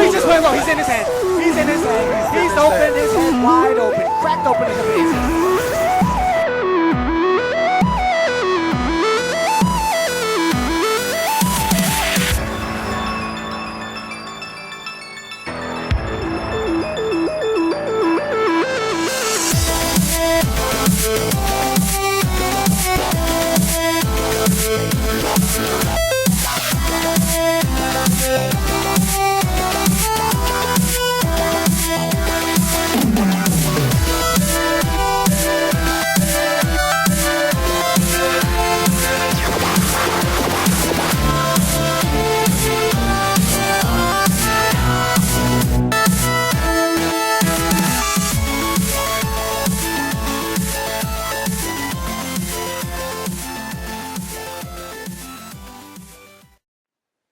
he just went low. He's in his head. He's in his head. He's open. His head wide open. Cracked open in the face.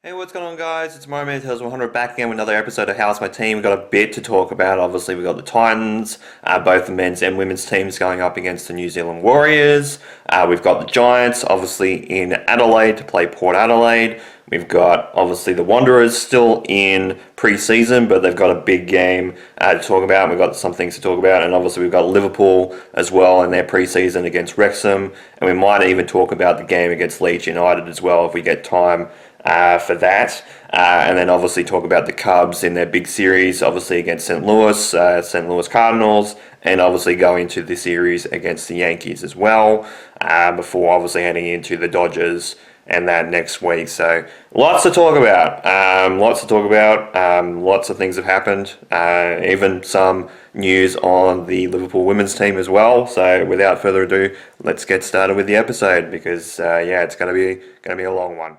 Hey, what's going on, guys? It's Mario Man Tales 100 back again with another episode of How's My Team. We've got a bit to talk about. Obviously, we've got the Titans, both the men's and women's teams going up against the New Zealand Warriors. We've got the Giants, obviously, in Adelaide to play Port Adelaide. We've got, obviously, the Wanderers still in pre-season, but they've got a big game to talk about. We've got some things to talk about, and obviously we've got Liverpool as well in their pre-season against Wrexham, and we might even talk about the game against Leeds United as well if we get time for that, and then obviously talk about the Cubs in their big series, obviously against St. Louis Cardinals, and obviously go into the series against the Yankees as well, before obviously heading into the Dodgers and that next week. So lots to talk about, lots of things have happened, even some news on the Liverpool women's team as well. So without further ado, let's get started with the episode, because it's gonna be a long one.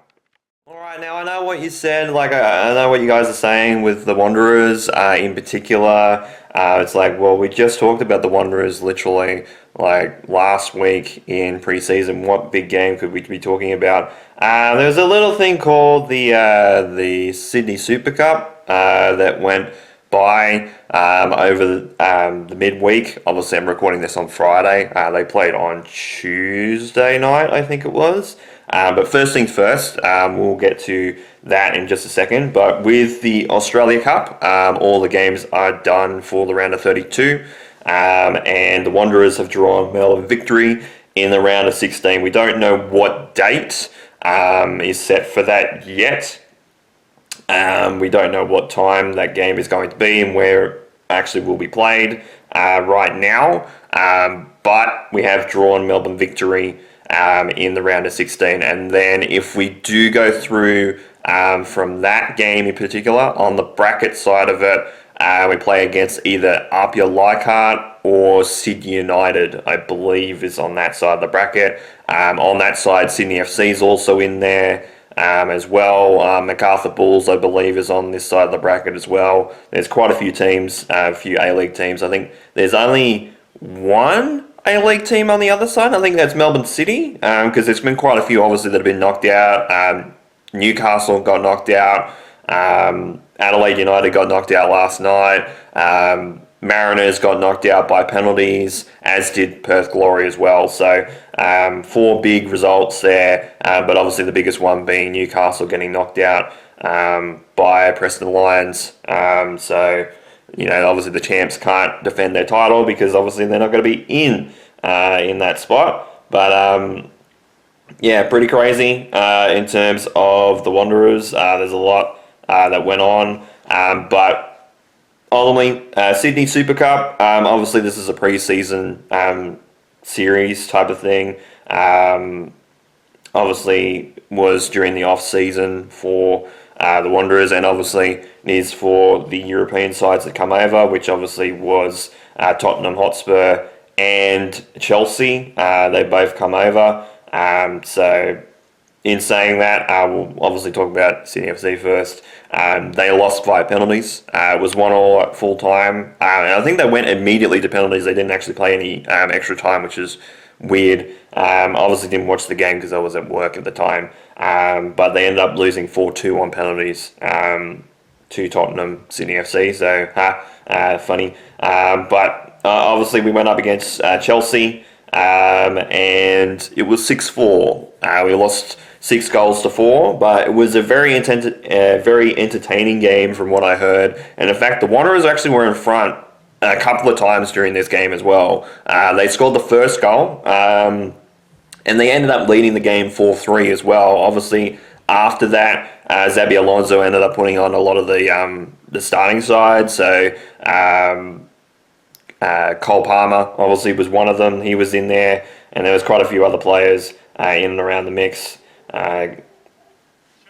Alright, now I know what you said, I know what you guys are saying with the Wanderers in particular. It's like, well, we just talked about the Wanderers literally last week in pre-season. What big game could we be talking about? There's a little thing called the Sydney Super Cup that went by over the midweek. Obviously, I'm recording this on Friday. They played on Tuesday night, I think it was. But first things first, we'll get to that in just a second. But with the Australia Cup, all the games are done for the round of 32. And the Wanderers have drawn Melbourne Victory in the round of 16. We don't know what date is set for that yet. We don't know what time that game is going to be and where it actually will be played right now. But we have drawn Melbourne Victory in the round of 16, and then if we do go through from that game in particular, on the bracket side of it, we play against either Apia Leichhardt or Sydney United, I believe, is on that side of the bracket. On that side, Sydney FC is also in there as well. MacArthur Bulls, I believe, is on this side of the bracket as well. There's quite a few teams, a few A-League teams. I think there's only one A-League team on the other side. I think that's Melbourne City, because there's been quite a few, obviously, that have been knocked out. Newcastle got knocked out. Adelaide United got knocked out last night. Mariners got knocked out by penalties, as did Perth Glory as well. So 4 big results there, but obviously the biggest one being Newcastle getting knocked out by Preston Lions. Obviously the champs can't defend their title because obviously they're not going to be in that spot. But pretty crazy in terms of the Wanderers. There's a lot that went on, but ultimately Sydney Super Cup. Obviously this is a pre-season series type of thing. Obviously was during the off season for the Wanderers, and obviously is for the European sides that come over, which obviously was Tottenham Hotspur and Chelsea. They both come over. So in saying that, we'll obviously talk about Sydney FC first. They lost via penalties. It was 1-1 at full time. And I think they went immediately to penalties. They didn't actually play any extra time, which is weird. Obviously didn't watch the game because I was at work at the time. But they ended up losing 4-2 on penalties to Tottenham Sydney FC. So funny. But obviously we went up against Chelsea. and it was 6-4. We lost 6-4, but it was a very very entertaining game from what I heard. And in fact, the Wanderers actually were in front a couple of times during this game as well. They scored the first goal, and they ended up leading the game 4-3 as well. Obviously, after that, Xabi Alonso ended up putting on a lot of the starting side. So Cole Palmer obviously was one of them. He was in there, and there was quite a few other players in and around the mix.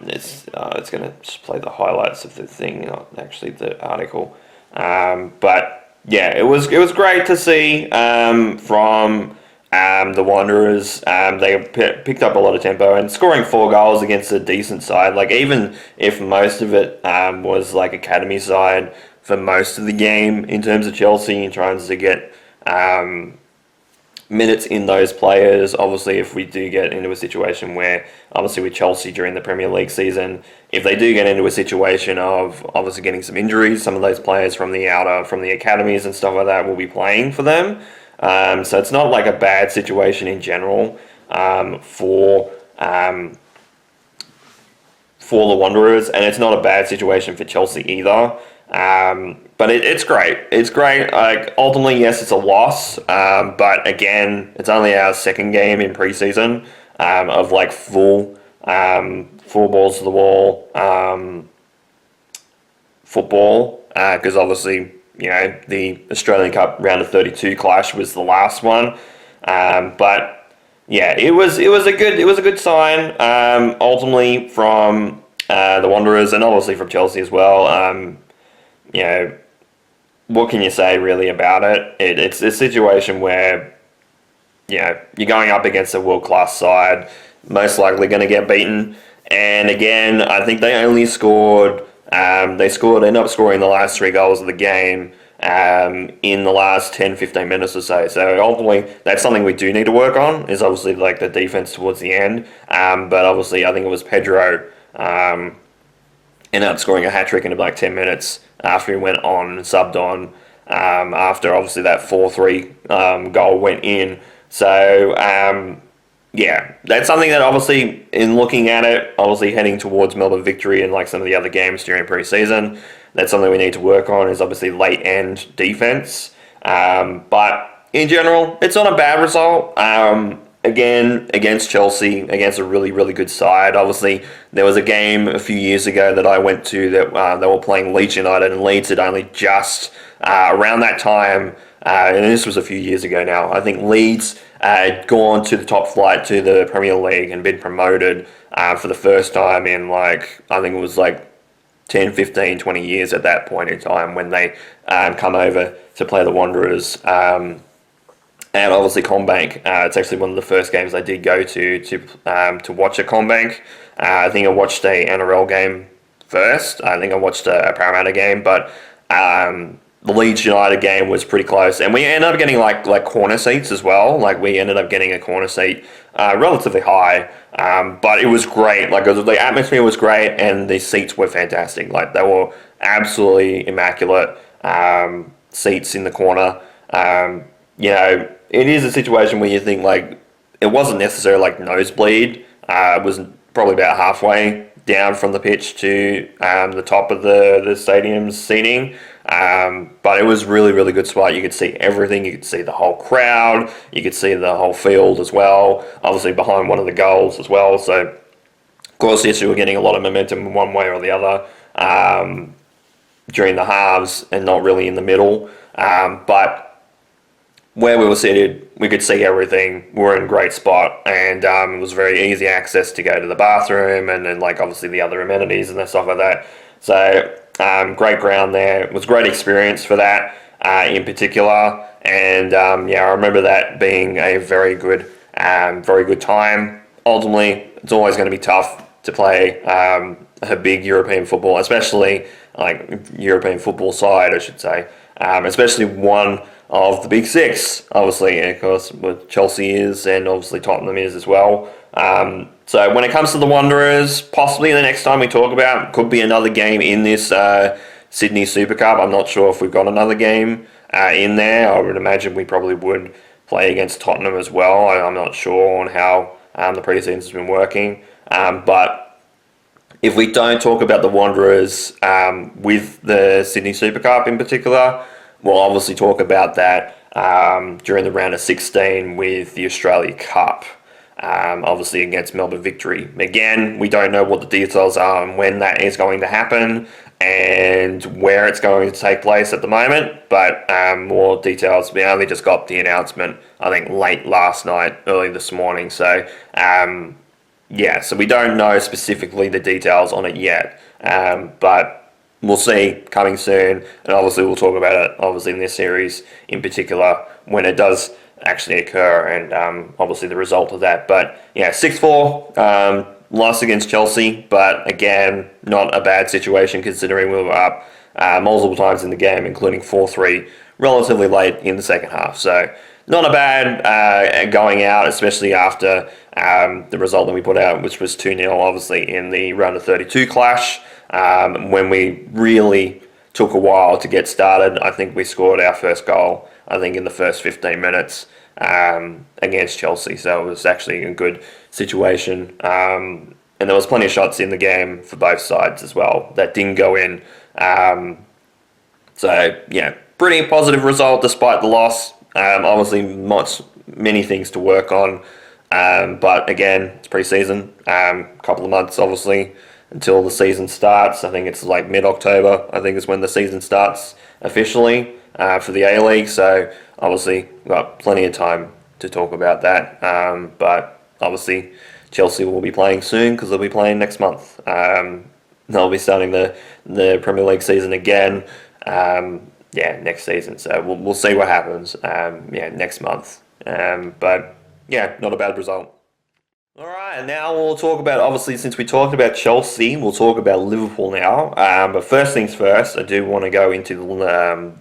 It's going to just play the highlights of the thing, not actually the article. But yeah, it was great to see from the Wanderers. They picked up a lot of tempo and scoring 4 goals against a decent side. Like, even if most of it was like academy side for most of the game in terms of Chelsea and trying to get minutes in those players. Obviously, if we do get into a situation where, obviously with Chelsea during the Premier League season, if they do get into a situation of obviously getting some injuries, some of those players from the academies and stuff like that will be playing for them. So it's not like a bad situation in general for the Wanderers, and it's not a bad situation for Chelsea either. But it's great. It's great. Like, ultimately, yes, it's a loss. But again, it's only our second game in preseason of like full balls to the wall football. Because obviously, the Australian Cup round of 32 clash was the last one. But yeah, it was a good sign. Ultimately from the Wanderers, and obviously from Chelsea as well. What can you say really about it? It's a situation where, you're going up against a world-class side, most likely going to get beaten. And again, I think they only scored, ended up scoring the last 3 goals of the game in the last 10-15 minutes or so. So ultimately, that's something we do need to work on, is obviously like the defense towards the end. But obviously, I think it was Pedro ended up scoring a hat-trick in about 10 minutes after he went on and subbed on after obviously that 4-3 goal went in. So, yeah, that's something that obviously, in looking at it, obviously heading towards Melbourne Victory and like some of the other games during pre-season, that's something we need to work on, is obviously late-end defense. But in general, it's not a bad result. Again, against Chelsea, against a really, really good side. Obviously, there was a game a few years ago that I went to that they were playing Leeds United, and Leeds had only just, around that time, and this was a few years ago now, I think Leeds had gone to the top flight to the Premier League and been promoted for the first time in, like, I think it was like 10, 15, 20 years at that point in time when they come over to play the Wanderers. And obviously CommBank, it's actually one of the first games I did go to watch at CommBank. I think I watched a NRL game first. I think I watched a Parramatta game, but the Leeds United game was pretty close, and we ended up getting like corner seats as well. Like, we ended up getting a corner seat relatively high, but it was great. Like, the atmosphere was great, and the seats were fantastic. Like, they were absolutely immaculate seats in the corner. It is a situation where you think, like, it wasn't necessarily like nosebleed. It was probably about halfway down from the pitch to the top of the stadium's seating. But it was really, really good spot. You could see everything. You could see the whole crowd. You could see the whole field as well. Obviously behind one of the goals as well. So, of course, yes, you were getting a lot of momentum one way or the other during the halves and not really in the middle. But where we were seated, we could see everything. We were in a great spot, and it was very easy access to go to the bathroom and then, like, obviously the other amenities and stuff like that. So, great ground there. It was a great experience for that in particular. And, I remember that being a very good time. Ultimately, it's always going to be tough to play a big European football, especially like European football side, I should say. Especially one of the big six, obviously, and of course, what Chelsea is, and obviously Tottenham is as well. So when it comes to the Wanderers, possibly the next time we talk about, could be another game in this Sydney Super Cup. I'm not sure if we've got another game in there. I would imagine we probably would play against Tottenham as well. I'm not sure on how the preseason's been working, but if we don't talk about the Wanderers with the Sydney Super Cup in particular, we'll obviously talk about that during the round of 16 with the Australia Cup. Obviously against Melbourne Victory. Again, we don't know what the details are and when that is going to happen and where it's going to take place at the moment, but more details. We only just got the announcement, I think, late last night, early this morning. So, so we don't know specifically the details on it yet, but we'll see coming soon, and obviously we'll talk about it, obviously in this series in particular, when it does actually occur, and obviously the result of that. But yeah, 6-4, loss against Chelsea, but again, not a bad situation considering we were up multiple times in the game, including 4-3 relatively late in the second half. So not a bad going out, especially after the result that we put out, which was 2-0, obviously, in the round of 32 clash, when we really took a while to get started. I think we scored our first goal, I think, in the first 15 minutes against Chelsea. So it was actually a good situation. And there was plenty of shots in the game for both sides as well that didn't go in. So, yeah, pretty positive result despite the loss. Obviously, many things to work on. But again, it's pre-season. Couple of months, obviously, until the season starts. I think it's like mid-October, I think is when the season starts officially for the A-League. So obviously we've got plenty of time to talk about that. But obviously Chelsea will be playing soon because they'll be playing next month. They'll be starting the Premier League season again. Next season. So we'll see what happens. Next month. But yeah, not a bad result. All right, and now we'll talk about, obviously, since we talked about Chelsea, we'll talk about Liverpool now. But first things first, I do want to go into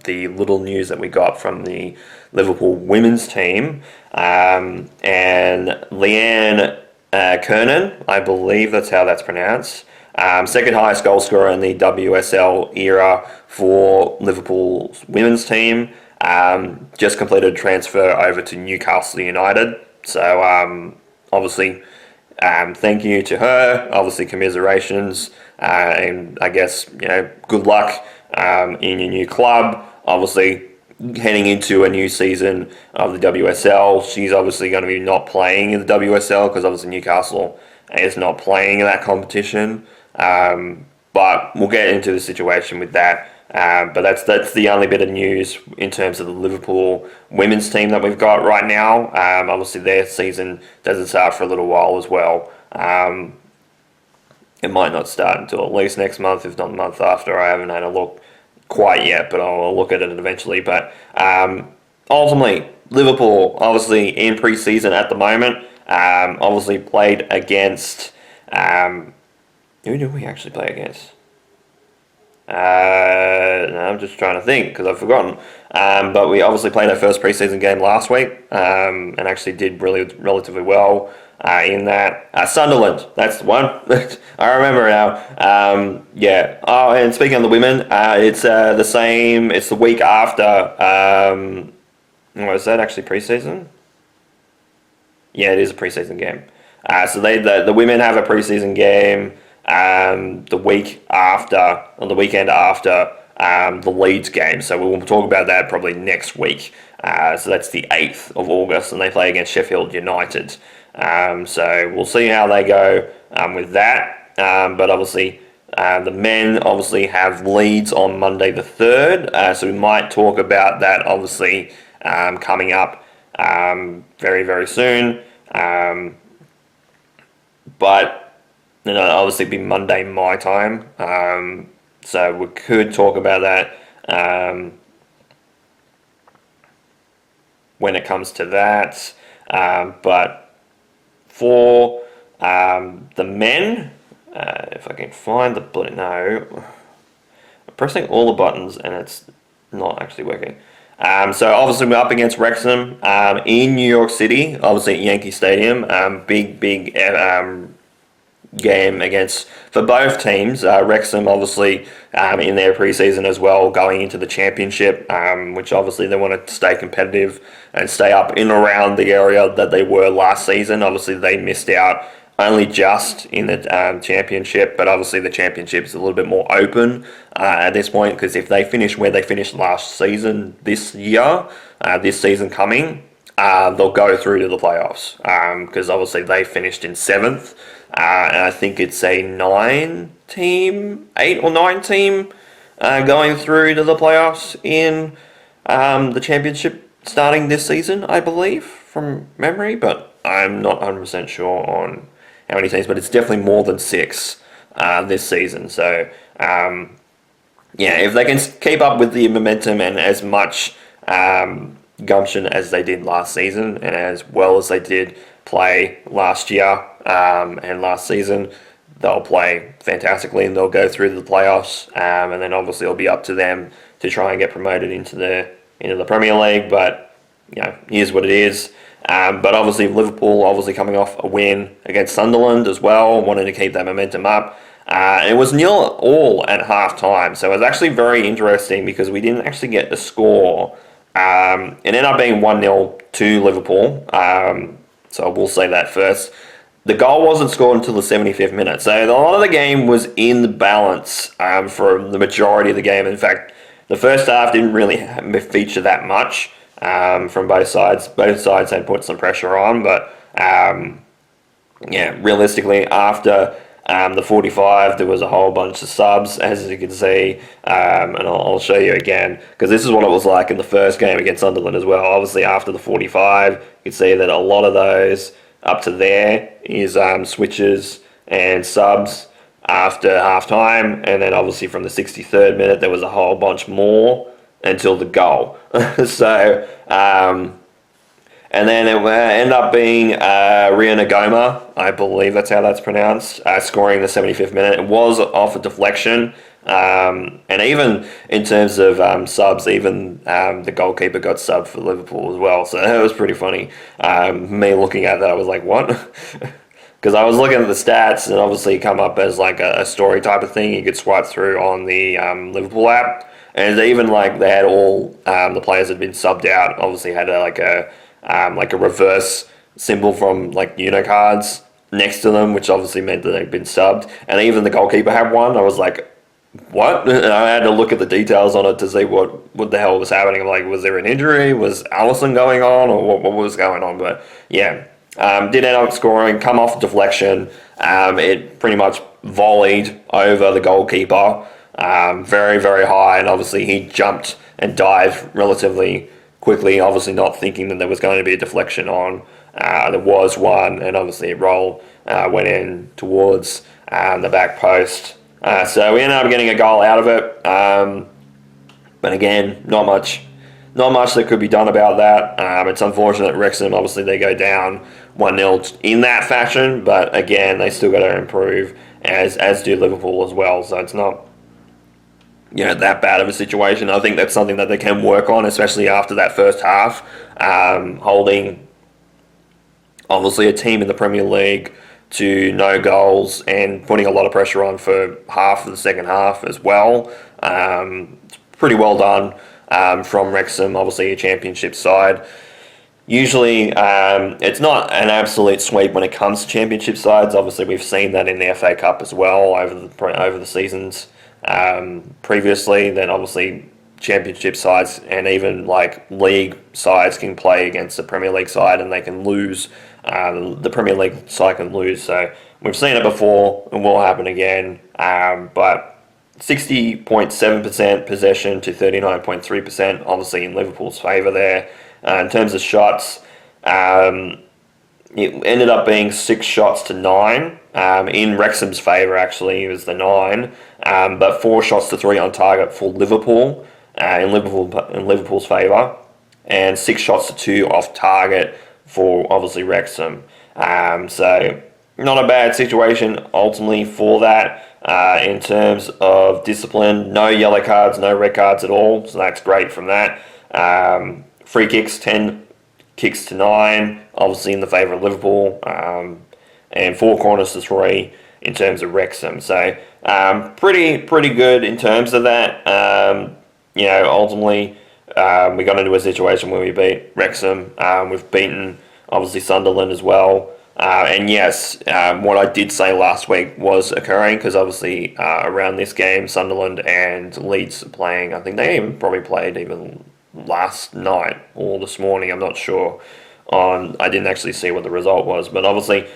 the little news that we got from the Liverpool women's team. And Leanne Kernan, I believe that's how that's pronounced, second highest goal scorer in the WSL era for Liverpool's women's team, just completed a transfer over to Newcastle United. So, obviously, thank you to her. Obviously, commiserations, and I guess, good luck in your new club. Obviously, heading into a new season of the WSL, she's obviously going to be not playing in the WSL because obviously Newcastle is not playing in that competition. But we'll get into the situation with that. But that's the only bit of news in terms of the Liverpool women's team that we've got right now. Obviously, their season doesn't start for a little while as well. It might not start until at least next month, if not the month after. I haven't had a look quite yet, but I'll look at it eventually. But ultimately, Liverpool, obviously in pre-season at the moment, obviously played against... who did we actually play against? No, I'm just trying to think because I've forgotten. But we obviously played our first preseason game last week and actually did relatively well in that. Sunderland, that's the one. I remember now. Oh, and speaking of the women, it's the same. It's the week after. Was that actually preseason? Yeah, it is a preseason game. So the women have a preseason game. The week after, on the weekend after the Leeds game. So we'll talk about that probably next week. So that's the 8th of August, and they play against Sheffield United. So we'll see how they go with that. But obviously, the men obviously have Leeds on Monday the 3rd. So we might talk about that obviously coming up very, very soon. But obviously be Monday my time. So we could talk about that when it comes to that. But for the men, if I can find the bloody... No. I'm pressing all the buttons and it's not actually working. So obviously we're up against Wrexham in New York City, obviously at Yankee Stadium. Big game for both teams. Wrexham obviously in their preseason as well, going into the championship, which obviously they want to stay competitive and stay up in around the area that they were last season. Obviously they missed out only just in the championship, but obviously the championship is a little bit more open at this point, because if they finish where they finished last season this year, this season coming, they'll go through to the playoffs, because obviously they finished in 7th, and I think it's a 8 or 9 team going through to the playoffs in the championship starting this season, I believe, from memory, but I'm not 100% sure on how many teams, but it's definitely more than 6 this season. So, if they can keep up with the momentum and as much gumption as they did last season, and as well as they did play last year and last season, they'll play fantastically and they'll go through to the playoffs. And then obviously it'll be up to them to try and get promoted into the Premier League. But here's what it is. But obviously Liverpool coming off a win against Sunderland as well, wanting to keep that momentum up. It was 0-0 at half time, so it was actually very interesting because we didn't actually get the score. It ended up being 1-0 to Liverpool, so we'll say that first. The goal wasn't scored until the 75th minute, so a lot of the game was in the balance for the majority of the game. In fact, the first half didn't really feature that much from both sides. Both sides had put some pressure on, but realistically, after the 45, there was a whole bunch of subs, as you can see, and I'll show you again, because this is what it was like in the first game against Sunderland as well. Obviously, after the 45, you can see that a lot of those up to there is switches and subs after half time, and then obviously from the 63rd minute, there was a whole bunch more until the goal. So, and then it ended up being Ria Nagoma, I believe that's how that's pronounced, scoring the 75th minute. It was off a deflection, and even in terms of subs, even the goalkeeper got subbed for Liverpool as well, so it was pretty funny. Me looking at that, I was like, what? Because I was looking at the stats, and obviously come up as like a story type of thing you could swipe through on the Liverpool app, and even like they had all the players had been subbed out, obviously had like a reverse symbol from like Unicards next to them, which obviously meant that they'd been subbed. And even the goalkeeper had one. I was like, what? And I had to look at the details on it to see what the hell was happening. I'm like, was there an injury? Was Allison going on? Or what was going on? But yeah, did end up scoring, come off deflection. It pretty much volleyed over the goalkeeper very, very high. And obviously he jumped and dived relatively quickly, obviously not thinking that there was going to be a deflection on. There was one, and obviously a roll went in towards the back post. So we ended up getting a goal out of it. But again, not much that could be done about that. It's unfortunate Wrexham, obviously they go down 1-0 in that fashion, but again, they still got to improve, as do Liverpool as well. So it's not that bad of a situation. I think that's something that they can work on, especially after that first half, holding obviously a team in the Premier League to no goals and putting a lot of pressure on for half of the second half as well. It's pretty well done from Wrexham, obviously a championship side. Usually, it's not an absolute sweep when it comes to championship sides. Obviously, we've seen that in the FA Cup as well over the seasons. Previously, then obviously championship sides and even like league sides can play against the Premier League side and they can lose. The Premier League side can lose. So we've seen it before and will happen again. But 60.7% possession to 39.3%, obviously in Liverpool's favour there. In terms of shots, it ended up being 6 shots to 9. In Wrexham's favour, actually, it was the 9. But 4 shots to 3 on target for Liverpool, in Liverpool's favour. And 6 shots to 2 off target for, obviously, Wrexham. So, not a bad situation, ultimately, for that. In terms of discipline, no yellow cards, no red cards at all. So, that's great from that. Free kicks, 10 kicks to 9, obviously in the favour of Liverpool, and 4 corners to 3 in terms of Wrexham. So pretty good in terms of that. Ultimately, we got into a situation where we beat Wrexham. We've beaten obviously Sunderland as well. And yes, what I did say last week was occurring because obviously around this game, Sunderland and Leeds are playing. I think they even probably played even last night or this morning. I'm not sure. I didn't actually see what the result was, but obviously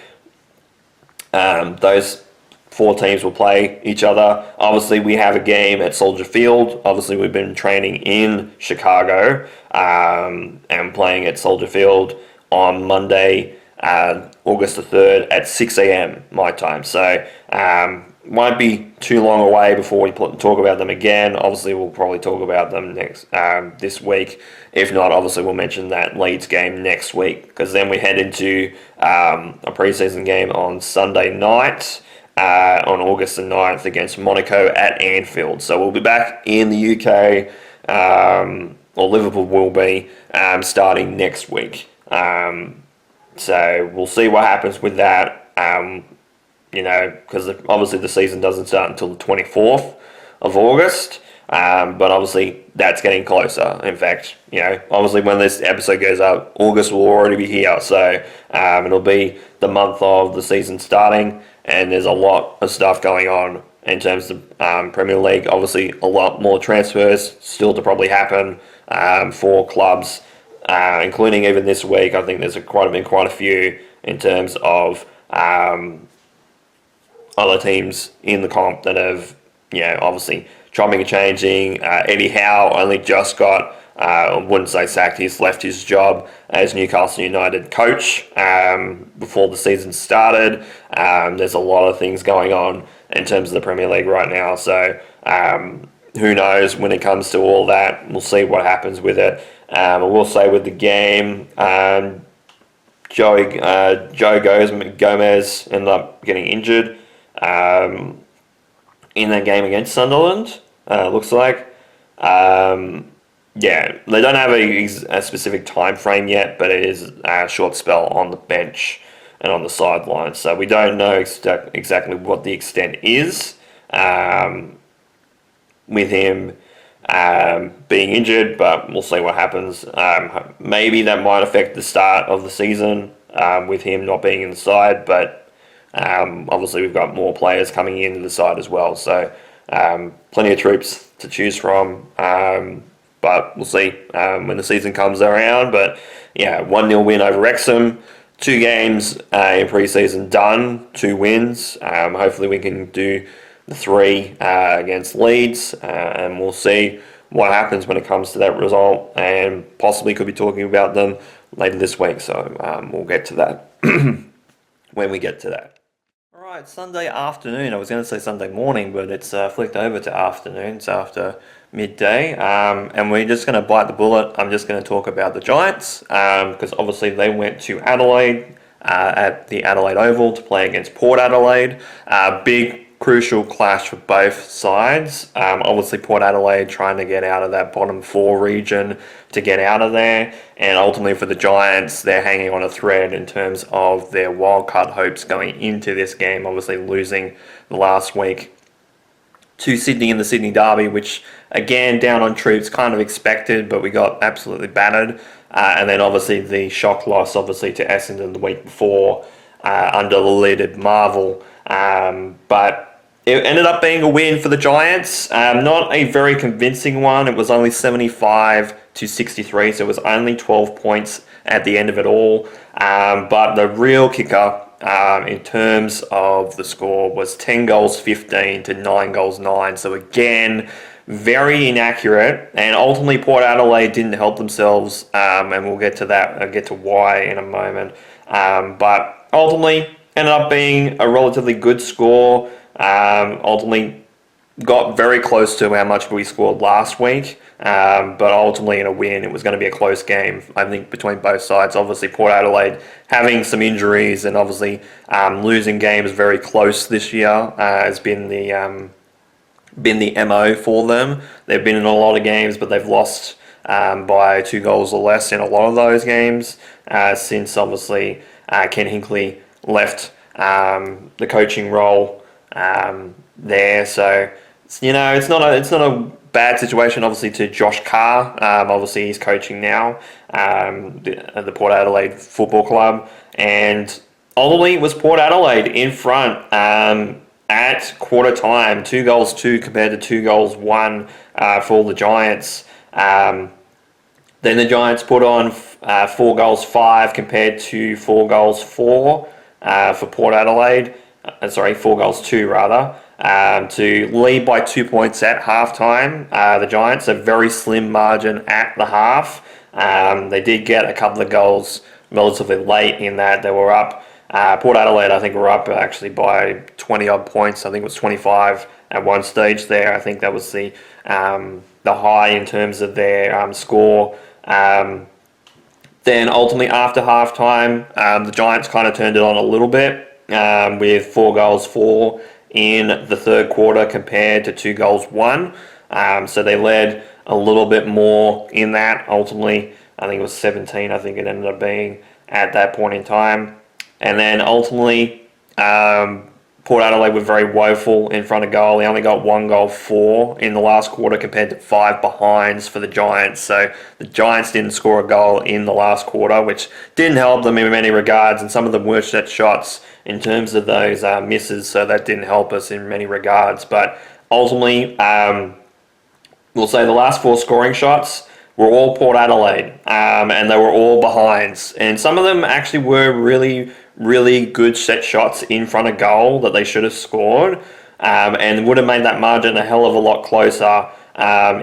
those four teams will play each other. Obviously, we have a game at Soldier Field. Obviously, we've been training in Chicago and playing at Soldier Field on Monday, August the 3rd at 6 a.m. my time. So, won't be too long away before we talk about them again. Obviously, we'll probably talk about them this week. If not, obviously, we'll mention that Leeds game next week because then we head into a preseason game on Sunday night on August the 9th against Monaco at Anfield. So we'll be back in the UK, or Liverpool will be, starting next week. So we'll see what happens with that. Because obviously the season doesn't start until the 24th of August, but obviously that's getting closer. In fact, obviously when this episode goes up, August will already be here, so it'll be the month of the season starting, and there's a lot of stuff going on in terms of Premier League. Obviously, a lot more transfers still to probably happen for clubs, including even this week. I think there's been quite a few in terms of other teams in the comp that have, obviously chopping and changing. Eddie Howe only just got, I wouldn't say sacked, he's left his job as Newcastle United coach before the season started. There's a lot of things going on in terms of the Premier League right now, so who knows when it comes to all that. We'll see what happens with it. I will say with the game, Joe Gomez ended up getting injured in that game against Sunderland, looks like. They don't have a specific time frame yet, but it is a short spell on the bench and on the sideline. So we don't know exactly what the extent is with him being injured, but we'll see what happens. Maybe that might affect the start of the season with him not being in the side, but obviously we've got more players coming into the side as well, so plenty of troops to choose from, but we'll see when the season comes around. But 1-0 win over Wrexham, 2 games in pre-season done, 2 wins. Hopefully we can do the 3 against Leeds, and we'll see what happens when it comes to that result, and possibly could be talking about them later this week, so we'll get to that when we get to that. Alright, Sunday afternoon. I was going to say Sunday morning, but it's flicked over to afternoon. It's after midday, and we're just going to bite the bullet. I'm just going to talk about the Giants, because obviously they went to Adelaide at the Adelaide Oval to play against Port Adelaide. Big crucial clash for both sides. Obviously Port Adelaide trying to get out of that bottom 4 region to get out of there, and ultimately for the Giants, they're hanging on a thread in terms of their wildcard hopes going into this game, obviously losing the last week to Sydney in the Sydney Derby, which again, down on troops, kind of expected, but we got absolutely battered. And then obviously the shock loss obviously to Essendon the week before under the leaded Marvel. But it ended up being a win for the Giants. Not a very convincing one. It was only 75-63, so it was only 12 points at the end of it all. But the real kicker in terms of the score was 10 goals 15 to 9 goals 9. So again, very inaccurate, and ultimately Port Adelaide didn't help themselves, and we'll get to that. I'll get to why in a moment. But ultimately ended up being a relatively good score. Ultimately got very close to how much we scored last week, but ultimately in a win. It was going to be a close game, I think, between both sides. Obviously Port Adelaide having some injuries, and obviously losing games very close this year has been the MO for them. They've been in a lot of games, but they've lost by 2 goals or less in a lot of those games since obviously Ken Hinkley left the coaching role there. So it's not a bad situation, obviously, to Josh Carr. Obviously, he's coaching now at the Port Adelaide Football Club, and ultimately it was Port Adelaide in front at quarter time, 2-2 compared to 2-1 for the Giants. Then the Giants put on 4-5 compared to 4-4 for Port Adelaide. 4-2 rather. To lead by 2 points at halftime. The Giants, a very slim margin at the half. They did get a couple of goals relatively late in that. They were up. Port Adelaide, I think, were up actually by 20 odd points. I think it was 25 at one stage there. I think that was the high in terms of their score. Then ultimately after halftime, the Giants kind of turned it on a little bit with 4-4 in the third quarter compared to 2-1. So they led a little bit more in that. Ultimately, I think it was 17. I think it ended up being at that point in time. And then ultimately, Port Adelaide were very woeful in front of goal. They only got 1-4 in the last quarter compared to 5 behinds for the Giants. So the Giants didn't score a goal in the last quarter, which didn't help them in many regards. And some of them were set shots in terms of those misses, so that didn't help us in many regards. But ultimately, we'll say the last 4 scoring shots were all Port Adelaide, and they were all behinds. And some of them actually were really, really good set shots in front of goal that they should have scored, and would have made that margin a hell of a lot closer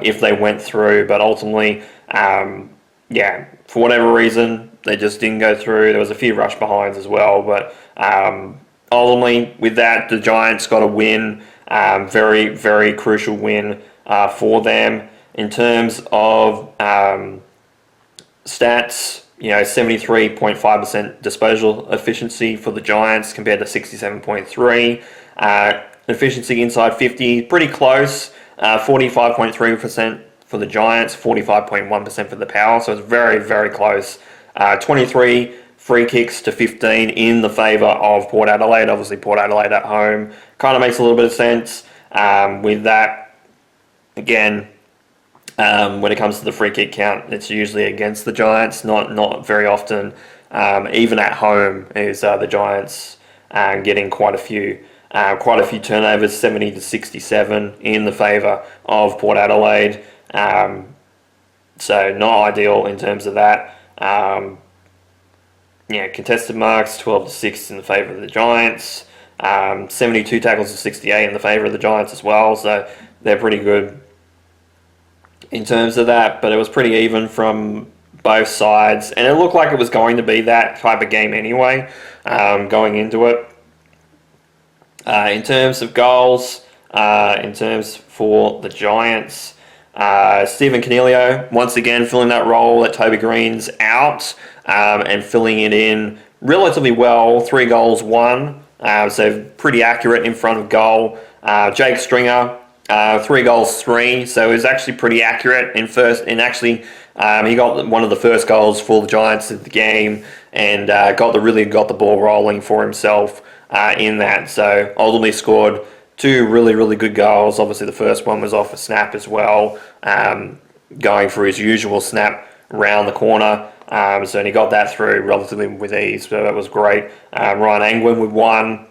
if they went through. But ultimately, for whatever reason, they just didn't go through. There was a few rush behinds as well, but ultimately, with that, the Giants got a win, very, very crucial win for them. In terms of stats, 73.5% disposal efficiency for the Giants compared to 67.3%. Efficiency inside 50, pretty close. 45.3% for the Giants, 45.1% for the Power. So it's very, very close. 23 free kicks to 15 in the favour of Port Adelaide. Obviously, Port Adelaide at home kind of makes a little bit of sense with that. Again, when it comes to the free kick count, it's usually against the Giants, not very often. Even at home, is the Giants getting quite a few turnovers, 70 to 67 in the favour of Port Adelaide. So not ideal in terms of that. Contested marks, 12 to 6 in the favour of the Giants. 72 tackles to 68 in the favour of the Giants as well. So they're pretty good in terms of that, but it was pretty even from both sides, and it looked like it was going to be that type of game anyway, going into it. In terms of goals, in terms for the Giants, Stephen Coniglio once again filling that role that Toby Green's out, and filling it in relatively well. 3 goals, 1, so pretty accurate in front of goal. Jake Stringer, 3 goals, 3, so it was actually pretty accurate in first. And actually, he got one of the first goals for the Giants of the game, and got the ball rolling for himself in that. So ultimately scored 2 really, really good goals. Obviously, the first one was off a snap as well, going for his usual snap round the corner. So he got that through relatively with ease. So that was great. Ryan Angwin with 1.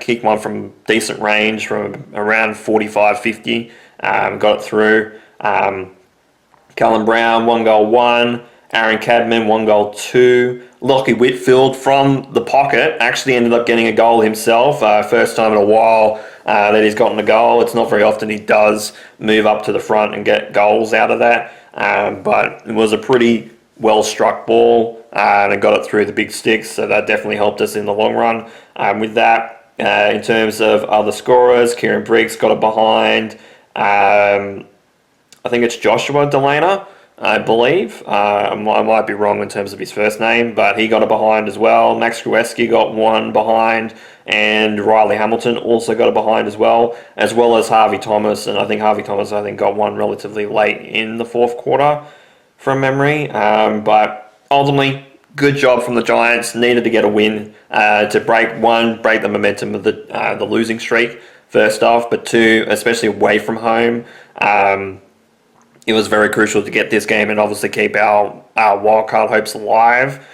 Kicked one from decent range from around 45-50, got it through. Cullen Brown, 1 goal, 1. Aaron Cadman, 1 goal, 2. Lockie Whitfield from the pocket actually ended up getting a goal himself. First time in a while that he's gotten a goal. It's not very often he does move up to the front and get goals out of that. But it was a pretty well-struck ball, and it got it through the big sticks, so that definitely helped us in the long run. With that, in terms of other scorers, Kieran Briggs got it behind. I think it's Joshua Delana, I believe. I might be wrong in terms of his first name, but he got it behind as well. Max Grueski got 1 behind, and Riley Hamilton also got it behind as well as Harvey Thomas. And I think Harvey Thomas got 1 relatively late in the fourth quarter from memory. But ultimately, good job from the Giants. Needed to get a win to break the momentum of the losing streak, first off, but two, especially away from home. It was very crucial to get this game and obviously keep our wildcard hopes alive.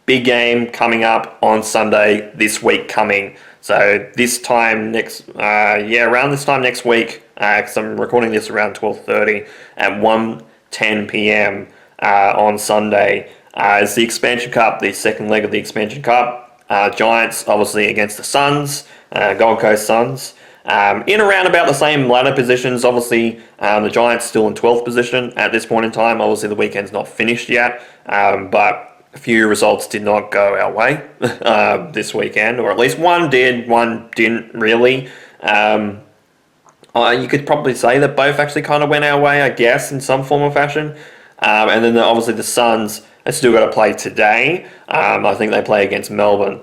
Big game coming up on Sunday this week coming. So this time around this time next week, because I'm recording this around 12:30 at 1:10 p.m. On Sunday, is the Expansion Cup, the second leg of the Expansion Cup. Giants obviously against the Suns, Gold Coast Suns. In around about the same ladder positions. Obviously, the Giants still in 12th position at this point in time. Obviously, the weekend's not finished yet, but a few results did not go our way this weekend, or at least one did, one didn't really. You could probably say that both actually kind of went our way, I guess, in some form or fashion. And then obviously the Suns have still got to play today. I think they play against Melbourne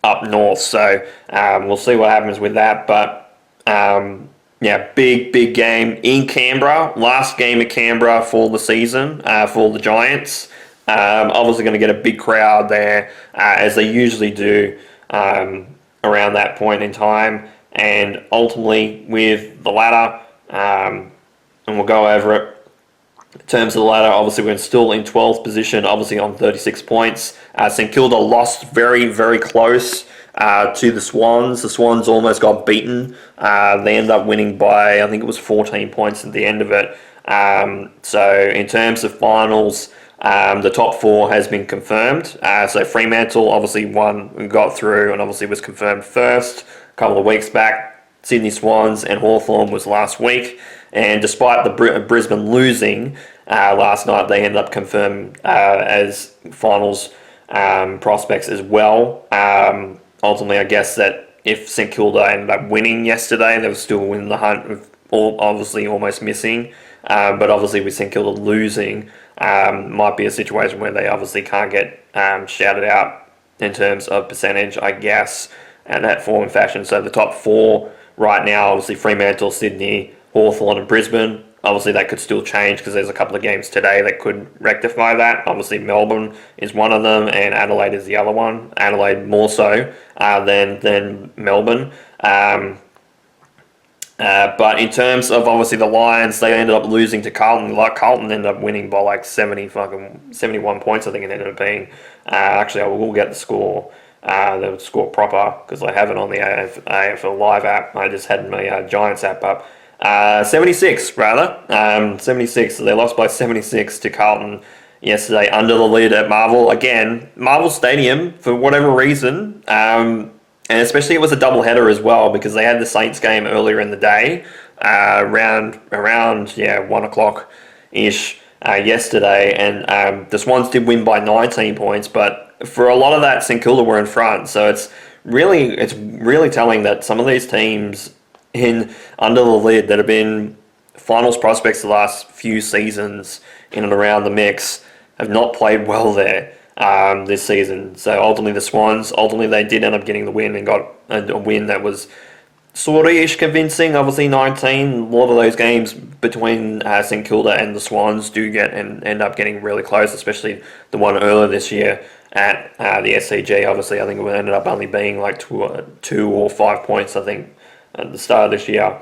up north, so we'll see what happens with that. But big game in Canberra. Last game at Canberra for the season for the Giants. Obviously going to get a big crowd there, as they usually do around that point in time. And ultimately with the ladder, and we'll go over it. In terms of the ladder, obviously we're still in 12th position, obviously on 36 points. St Kilda lost very, very close to the Swans. The Swans almost got beaten. They ended up winning by, I think it was 14 points at the end of it. So in terms of finals, the top four has been confirmed. So Fremantle obviously won and got through and obviously was confirmed first a couple of weeks back. Sydney Swans and Hawthorn was last week. And despite the Brisbane losing last night, they ended up confirmed as finals prospects as well. Ultimately, I guess that if St Kilda ended up winning yesterday, they were still in the hunt, with obviously almost missing. But obviously with St Kilda losing, might be a situation where they obviously can't get shouted out in terms of percentage, I guess, and that form and fashion. So the top four right now, obviously Fremantle, Sydney, Hawthorn and Brisbane. Obviously that could still change because there's a couple of games today that could rectify that. Obviously Melbourne is one of them and Adelaide is the other one. Adelaide more so than Melbourne. But in terms of obviously the Lions, they ended up losing to Carlton. Like Carlton ended up winning by like 71 points, I think it ended up being. Actually, I will get the score. The score proper because I have it on the AFL Live app. I just had my Giants app up. 76 rather. 76. So they lost by 76 to Carlton yesterday under the lid at Marvel. Again, Marvel Stadium for whatever reason. And especially it was a double header as well because they had the Saints game earlier in the day, around 1 o'clock ish yesterday, and the Swans did win by 19 points, but for a lot of that, St Kilda were in front. So it's really telling that some of these teams in under the lid that have been finals prospects the last few seasons in and around the mix have not played well there this season. So ultimately the Swans, they did end up getting the win and got a win that was sort of ish convincing. Obviously 19, a lot of those games between St Kilda and the Swans do get and end up getting really close, especially the one earlier this year at the SCG. Obviously I think it ended up only being like 2 or 5 points, I think, at the start of this year.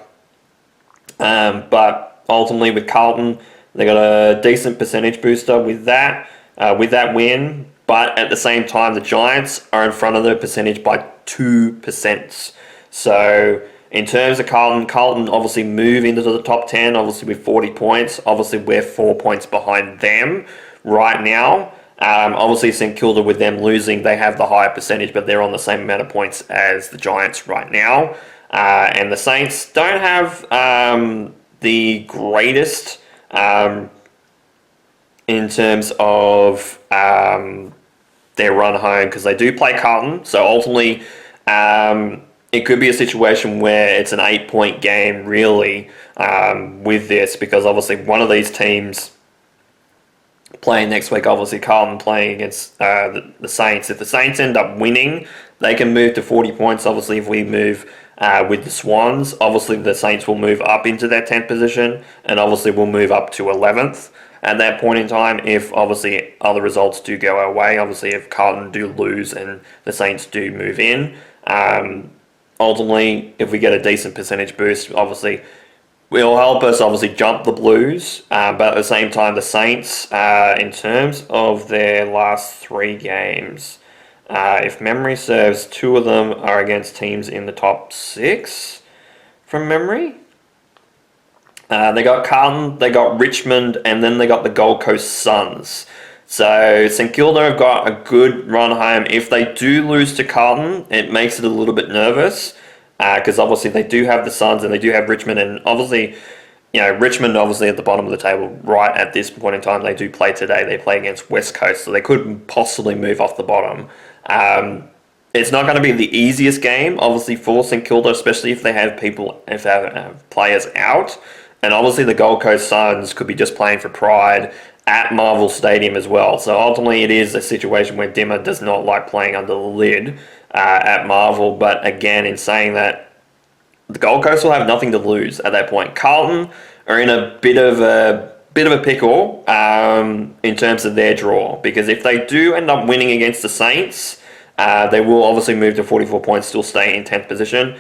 But ultimately with Carlton, they got a decent percentage booster with that win. But at the same time, the Giants are in front of the percentage by 2%. So in terms of Carlton obviously move into the top 10, obviously with 40 points. Obviously we're 4 points behind them right now. Obviously St Kilda, with them losing, they have the higher percentage, but they're on the same amount of points as the Giants right now. And the Saints don't have the greatest in terms of their run home, because they do play Carlton. So ultimately, it could be a situation where it's an 8-point game, really, with this, because obviously one of these teams playing next week, obviously Carlton playing against the Saints. If the Saints end up winning, they can move to 40 points. Obviously, if we move with the Swans, obviously the Saints will move up into their 10th position, and obviously will move up to 11th. at that point in time if obviously other results do go our way. Obviously, if Carlton do lose and the Saints do move in, ultimately, if we get a decent percentage boost, obviously will help us obviously jump the Blues, but at the same time, the Saints, in terms of their last 3 games, if memory serves, 2 of them are against teams in the top 6 from memory. They got Carlton, they got Richmond, and then they got the Gold Coast Suns. So St Kilda have got a good run home. If they do lose to Carlton, it makes it a little bit nervous because obviously they do have the Suns and they do have Richmond, and obviously, Richmond obviously at the bottom of the table right at this point in time. They do play today. They play against West Coast, so they could possibly move off the bottom. It's not going to be the easiest game, obviously, for St Kilda, especially if they have players out. And obviously the Gold Coast Suns could be just playing for pride at Marvel Stadium as well. So ultimately it is a situation where Dimmer does not like playing under the lid at Marvel. But again, in saying that, the Gold Coast will have nothing to lose at that point. Carlton are in a bit of a pickle in terms of their draw, because if they do end up winning against the Saints, they will obviously move to 44 points, still stay in 10th position.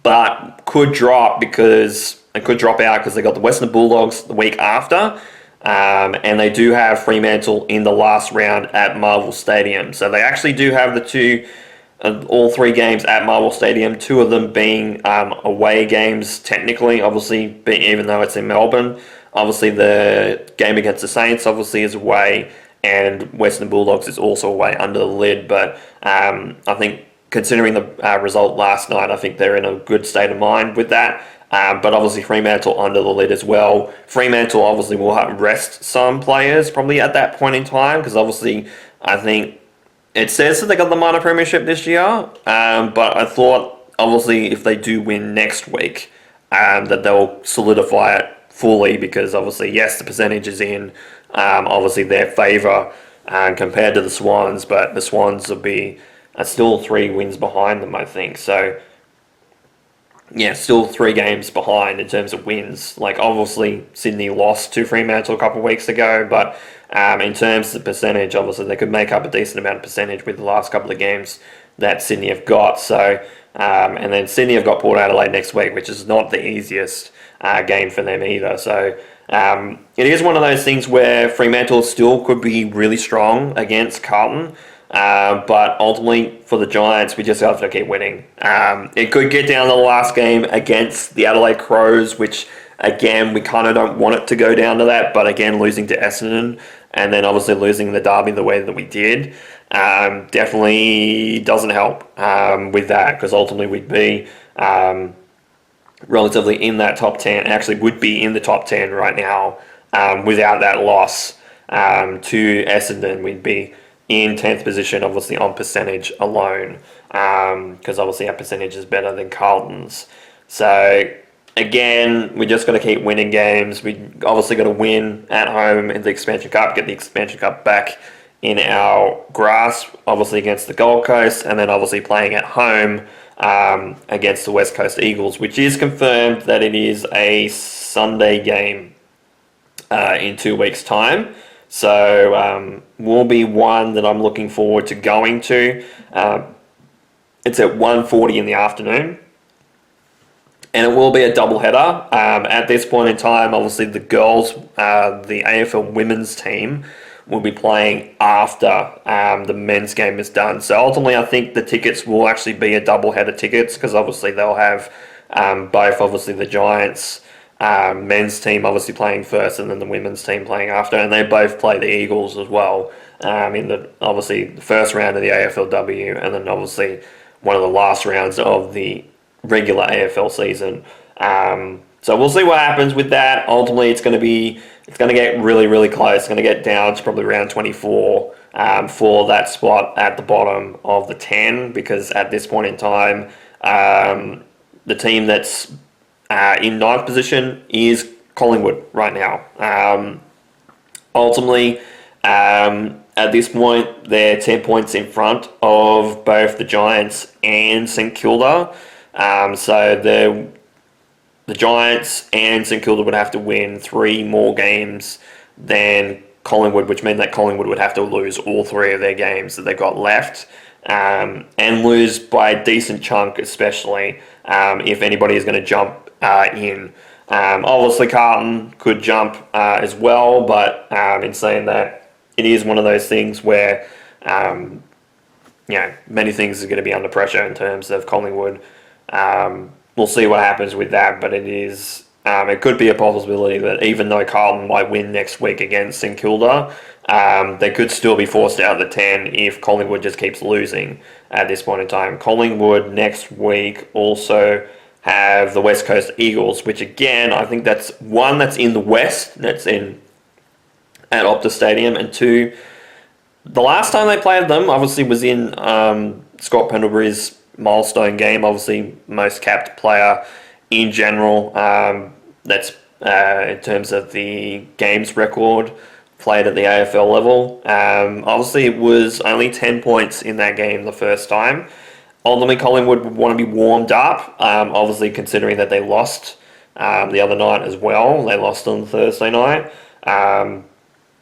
But could drop out because they got the Western Bulldogs the week after, and they do have Fremantle in the last round at Marvel Stadium. So they actually do have all 3 games at Marvel Stadium, 2 of them being away games technically, obviously, even though it's in Melbourne. Obviously the game against the Saints obviously is away, and Western Bulldogs is also away under the lid. But I think, considering the result last night, I think they're in a good state of mind with that. But obviously Fremantle under the lid as well. Fremantle obviously will rest some players probably at that point in time, because obviously I think it says that they got the minor premiership this year. But I thought obviously if they do win next week, that they'll solidify it fully, because obviously, yes, the percentage is in obviously their favour compared to the Swans, but the Swans will be still 3 wins behind them, I think. So, yeah, still 3 games behind in terms of wins. Like, obviously, Sydney lost to Fremantle a couple of weeks ago, but in terms of the percentage, obviously, they could make up a decent amount of percentage with the last couple of games that Sydney have got. So, and then Sydney have got Port Adelaide next week, which is not the easiest game for them either. So, it is one of those things where Fremantle still could be really strong against Carlton. But ultimately, for the Giants, we just have to keep winning. It could get down to the last game against the Adelaide Crows, which, again, we kind of don't want it to go down to that. But again, losing to Essendon and then obviously losing the derby the way that we did definitely doesn't help with that, because ultimately we'd be relatively in that top 10, actually would be in the top 10 right now without that loss to Essendon. We'd be in 10th position, obviously on percentage alone, because obviously our percentage is better than Carlton's. So again, we just got to keep winning games. We obviously got to win at home in the Expansion Cup, get the Expansion Cup back in our grasp, obviously against the Gold Coast, and then obviously playing at home against the West Coast Eagles, which is confirmed that it is a Sunday game in 2 weeks' time. So will be one that I'm looking forward to going to. It's at 1:40 in the afternoon, and it will be a double header. At this point in time, obviously the girls, the AFL women's team, will be playing after the men's game is done. So ultimately, I think the tickets will actually be a double header tickets, because obviously they'll have both obviously the Giants men's team obviously playing first, and then the women's team playing after, and they both play the Eagles as well in the obviously the first round of the AFLW, and then obviously one of the last rounds of the regular AFL season. So we'll see what happens with that. Ultimately, it's going to get really, really close. It's going to get down to probably round 24 for that spot at the bottom of the 10, because at this point in time, the team that's in 9th position is Collingwood right now. Ultimately, at this point, they're 10 points in front of both the Giants and St Kilda. So the Giants and St Kilda would have to win 3 more games than Collingwood, which meant that Collingwood would have to lose all 3 of their games that they got left, and lose by a decent chunk, especially if anybody is going to jump in. Obviously, Carlton could jump as well, but in saying that, it is one of those things where many things are going to be under pressure in terms of Collingwood. We'll see what happens with that, but it could be a possibility that even though Carlton might win next week against St Kilda, they could still be forced out of the 10 if Collingwood just keeps losing at this point in time. Collingwood next week also have the West Coast Eagles, which again, I think that's in the West, that's at Optus Stadium, and 2, the last time they played them obviously was in Scott Pendlebury's milestone game, obviously most capped player in general. That's in terms of the games record played at the AFL level. Obviously, it was only 10 points in that game the first time. Ultimately, Collingwood would want to be warmed up, obviously considering that they lost the other night as well. They lost on Thursday night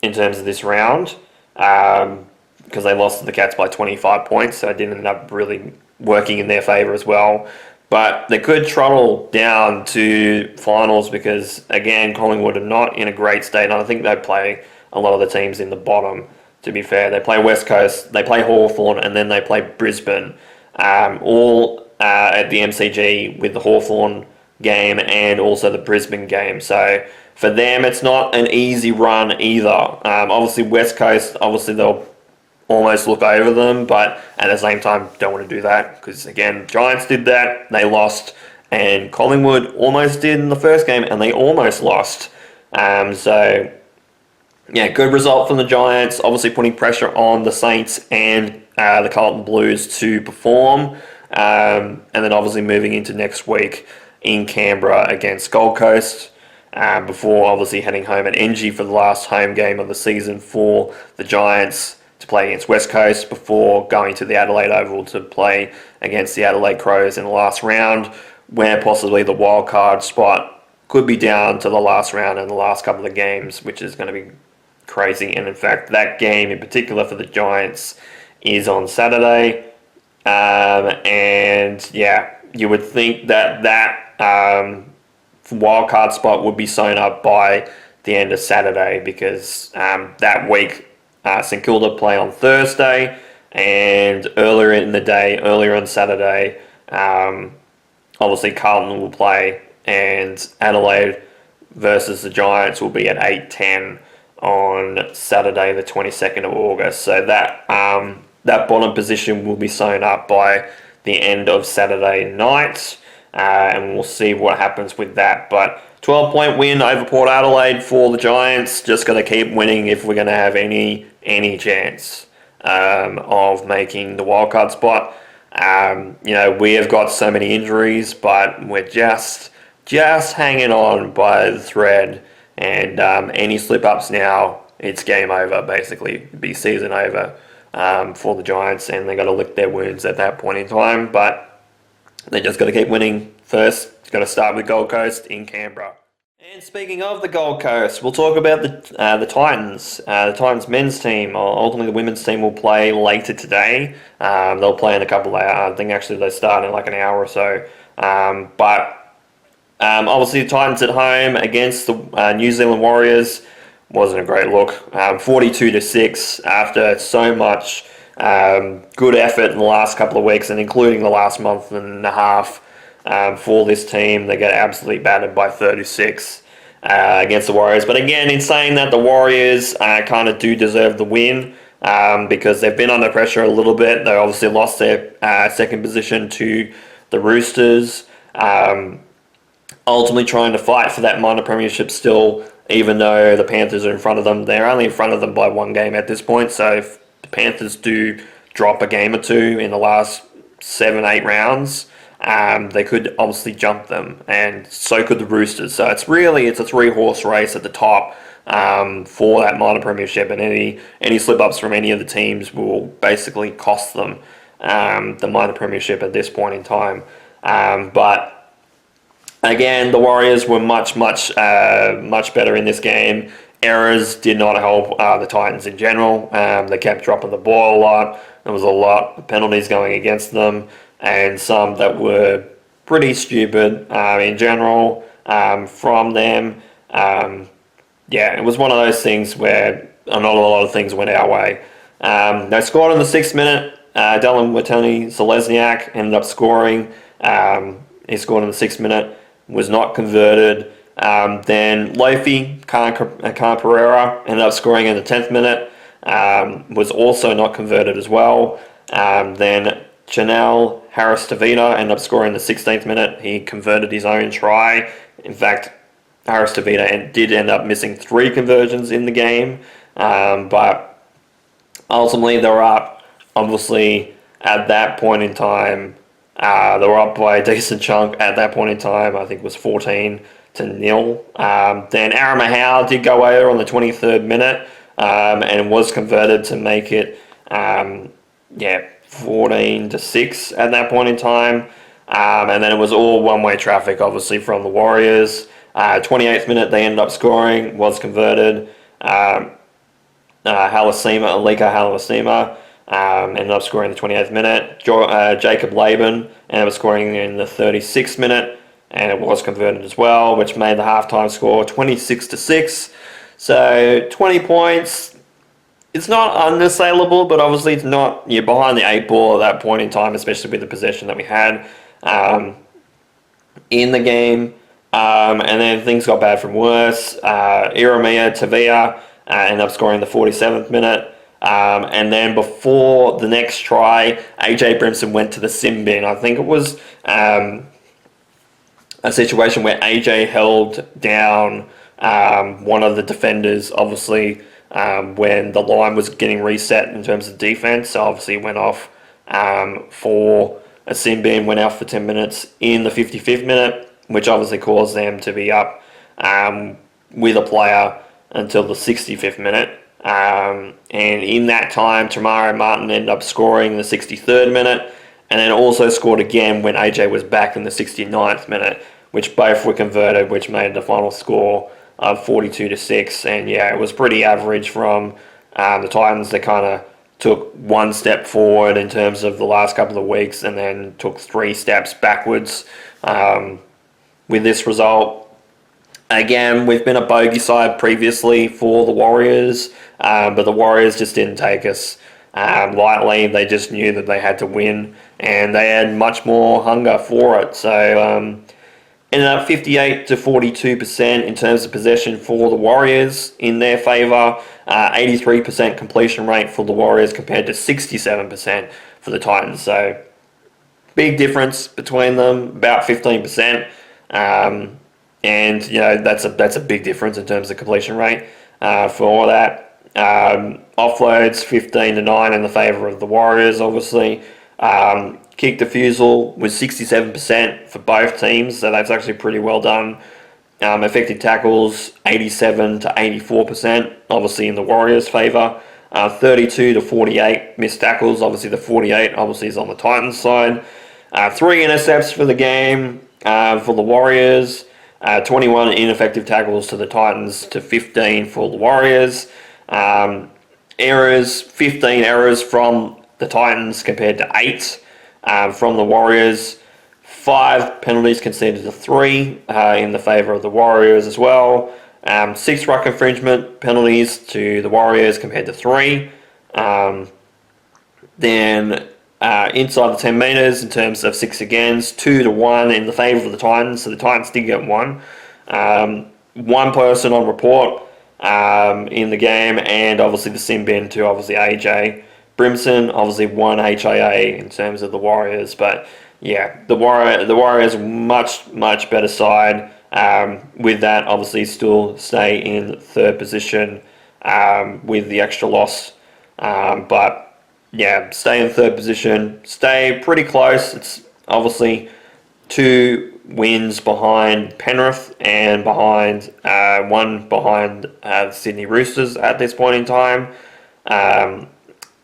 in terms of this round because they lost to the Cats by 25 points, so it didn't end up really working in their favour as well. But they could trundle down to finals because, again, Collingwood are not in a great state. And I think they play a lot of the teams in the bottom, to be fair. They play West Coast, they play Hawthorn, and then they play Brisbane, all at the MCG with the Hawthorn game and also the Brisbane game. So for them, it's not an easy run either. Obviously, West Coast, they'll almost look over them, but at the same time don't want to do that because, again, Giants did that, they lost, and Collingwood almost did in the first game and they almost lost. So yeah, good result from the Giants, obviously putting pressure on the Saints and the Carlton Blues to perform, and then obviously moving into next week in Canberra against Gold Coast, before obviously heading home at NG for the last home game of the season for the Giants to play against West Coast before going to the Adelaide Oval to play against the Adelaide Crows in the last round, where possibly the wild card spot could be down to the last round in the last couple of games, which is going to be crazy. And in fact, that game in particular for the Giants is on Saturday. And yeah, you would think that wild card spot would be sewn up by the end of Saturday because that week St Kilda play on Thursday, and earlier on Saturday, obviously Carlton will play, and Adelaide versus the Giants will be at 8:10 on Saturday, the 22nd of August. So that bottom position will be sewn up by the end of Saturday night, and we'll see what happens with that. But 12-point win over Port Adelaide for the Giants. Just got to keep winning if we're going to have any chance of making the wildcard spot. We have got so many injuries, but we're just hanging on by the thread. And any slip-ups now, it's game over, basically. It'd be season over for the Giants, and they've got to lick their wounds at that point in time. But they just got to keep winning first. It's got to start with Gold Coast in Canberra. And speaking of the Gold Coast, we'll talk about the Titans. The Titans men's team, or ultimately the women's team, will play later today. They'll play in a couple of hours. I think actually they start in like an hour or so. But obviously the Titans at home against the New Zealand Warriors wasn't a great look. 42-6 after so much good effort in the last couple of weeks, and including the last month and a half. For this team, they get absolutely battered by 36 against the Warriors. But again, in saying that, the Warriors kind of do deserve the win because they've been under pressure a little bit. They obviously lost their second position to the Roosters. Ultimately trying to fight for that minor premiership still, even though the Panthers are in front of them. They're only in front of them by one game at this point. So if the Panthers do drop a game or two in the last 7-8 rounds, they could obviously jump them, and so could the Roosters. So it's a 3-horse race at the top for that minor premiership, and any slip-ups from any of the teams will basically cost them the minor premiership at this point in time. But Again, the Warriors were much better in this game. Errors did not help the Titans in general. They kept dropping the ball a lot. There was a lot of penalties going against them, and some that were pretty stupid in general from them. It was one of those things where not a lot of things went our way. They scored in the 6th minute. Dylan Watani-Zelezniak ended up scoring. He scored in the 6th minute, was not converted. Then Lofi Khan Pereira ended up scoring in the 10th minute, was also not converted as well. Then Chanel Harris-Tavita ended up scoring in the 16th minute. He converted his own try. In fact, Harris-Tavita did end up missing 3 conversions in the game, but ultimately they were up. Obviously, at that point in time, they were up by a decent chunk at that point in time. I think it was 14-0. Then Aaron Mahal did go over on the 23rd minute and was converted to make it 14-6 at that point in time. And then it was all one-way traffic, obviously, from the Warriors. 28th minute, they ended up scoring, was converted. Alika Halasima ended up scoring in the 28th minute. Jacob Laban ended up scoring in the 36th minute, and it was converted as well, which made the halftime score 26-6. So 20 points. It's not unassailable, but obviously it's not. You're behind the 8 ball at that point in time, especially with the possession that we had in the game. And then things got bad from worse. Iramia Tavia ended up scoring in the 47th minute. And then before the next try, AJ Brimson went to the sin bin. I think it was a situation where AJ held down one of the defenders, obviously, when the line was getting reset in terms of defense. So obviously went off for a sin bin, went out for 10 minutes in the 55th minute, which obviously caused them to be up with a player until the 65th minute. And in that time, Tamara Martin ended up scoring in the 63rd minute, and then also scored again when AJ was back in the 69th minute, which both were converted, which made the final score 42-6. And it was pretty average from the Titans. They kind of took one step forward in terms of the last couple of weeks, and then took 3 steps backwards with this result. Again, we've been a bogey side previously for the Warriors, but the Warriors just didn't take us lightly. They just knew that they had to win, and they had much more hunger for it. So ended up 58-42% in terms of possession for the Warriors in their favour. 83% completion rate for the Warriors compared to 67% for the Titans. So big difference between them, about 15%. And that's a big difference in terms of completion rate for all that. Offloads 15-9 in the favour of the Warriors, obviously. Kick defusal was 67% for both teams, so that's actually pretty well done. Effective tackles 87-84%, obviously in the Warriors' favour. 32-48 missed tackles, obviously the 48 obviously is on the Titans' side. 3 intercepts for the game for the Warriors. 21 ineffective tackles to the Titans to 15 for the Warriors. Errors, 15 errors from the Titans compared to 8 from the Warriors. 5 penalties conceded to 3 in the favour of the Warriors as well. 6 ruck infringement penalties to the Warriors compared to 3. Then inside the 10 metres in terms of 6 against, 2-1 in the favour of the Titans. So the Titans did get 1. 1 person on report in the game, and obviously the sin bin to obviously AJ Brimson. Obviously 1 HIA in terms of the Warriors, but the Warriors much better side. With that, obviously still stay in 3rd position with the extra loss, but stay in 3rd position, stay pretty close. It's obviously 2 wins behind Penrith and behind 1 behind the Sydney Roosters at this point in time,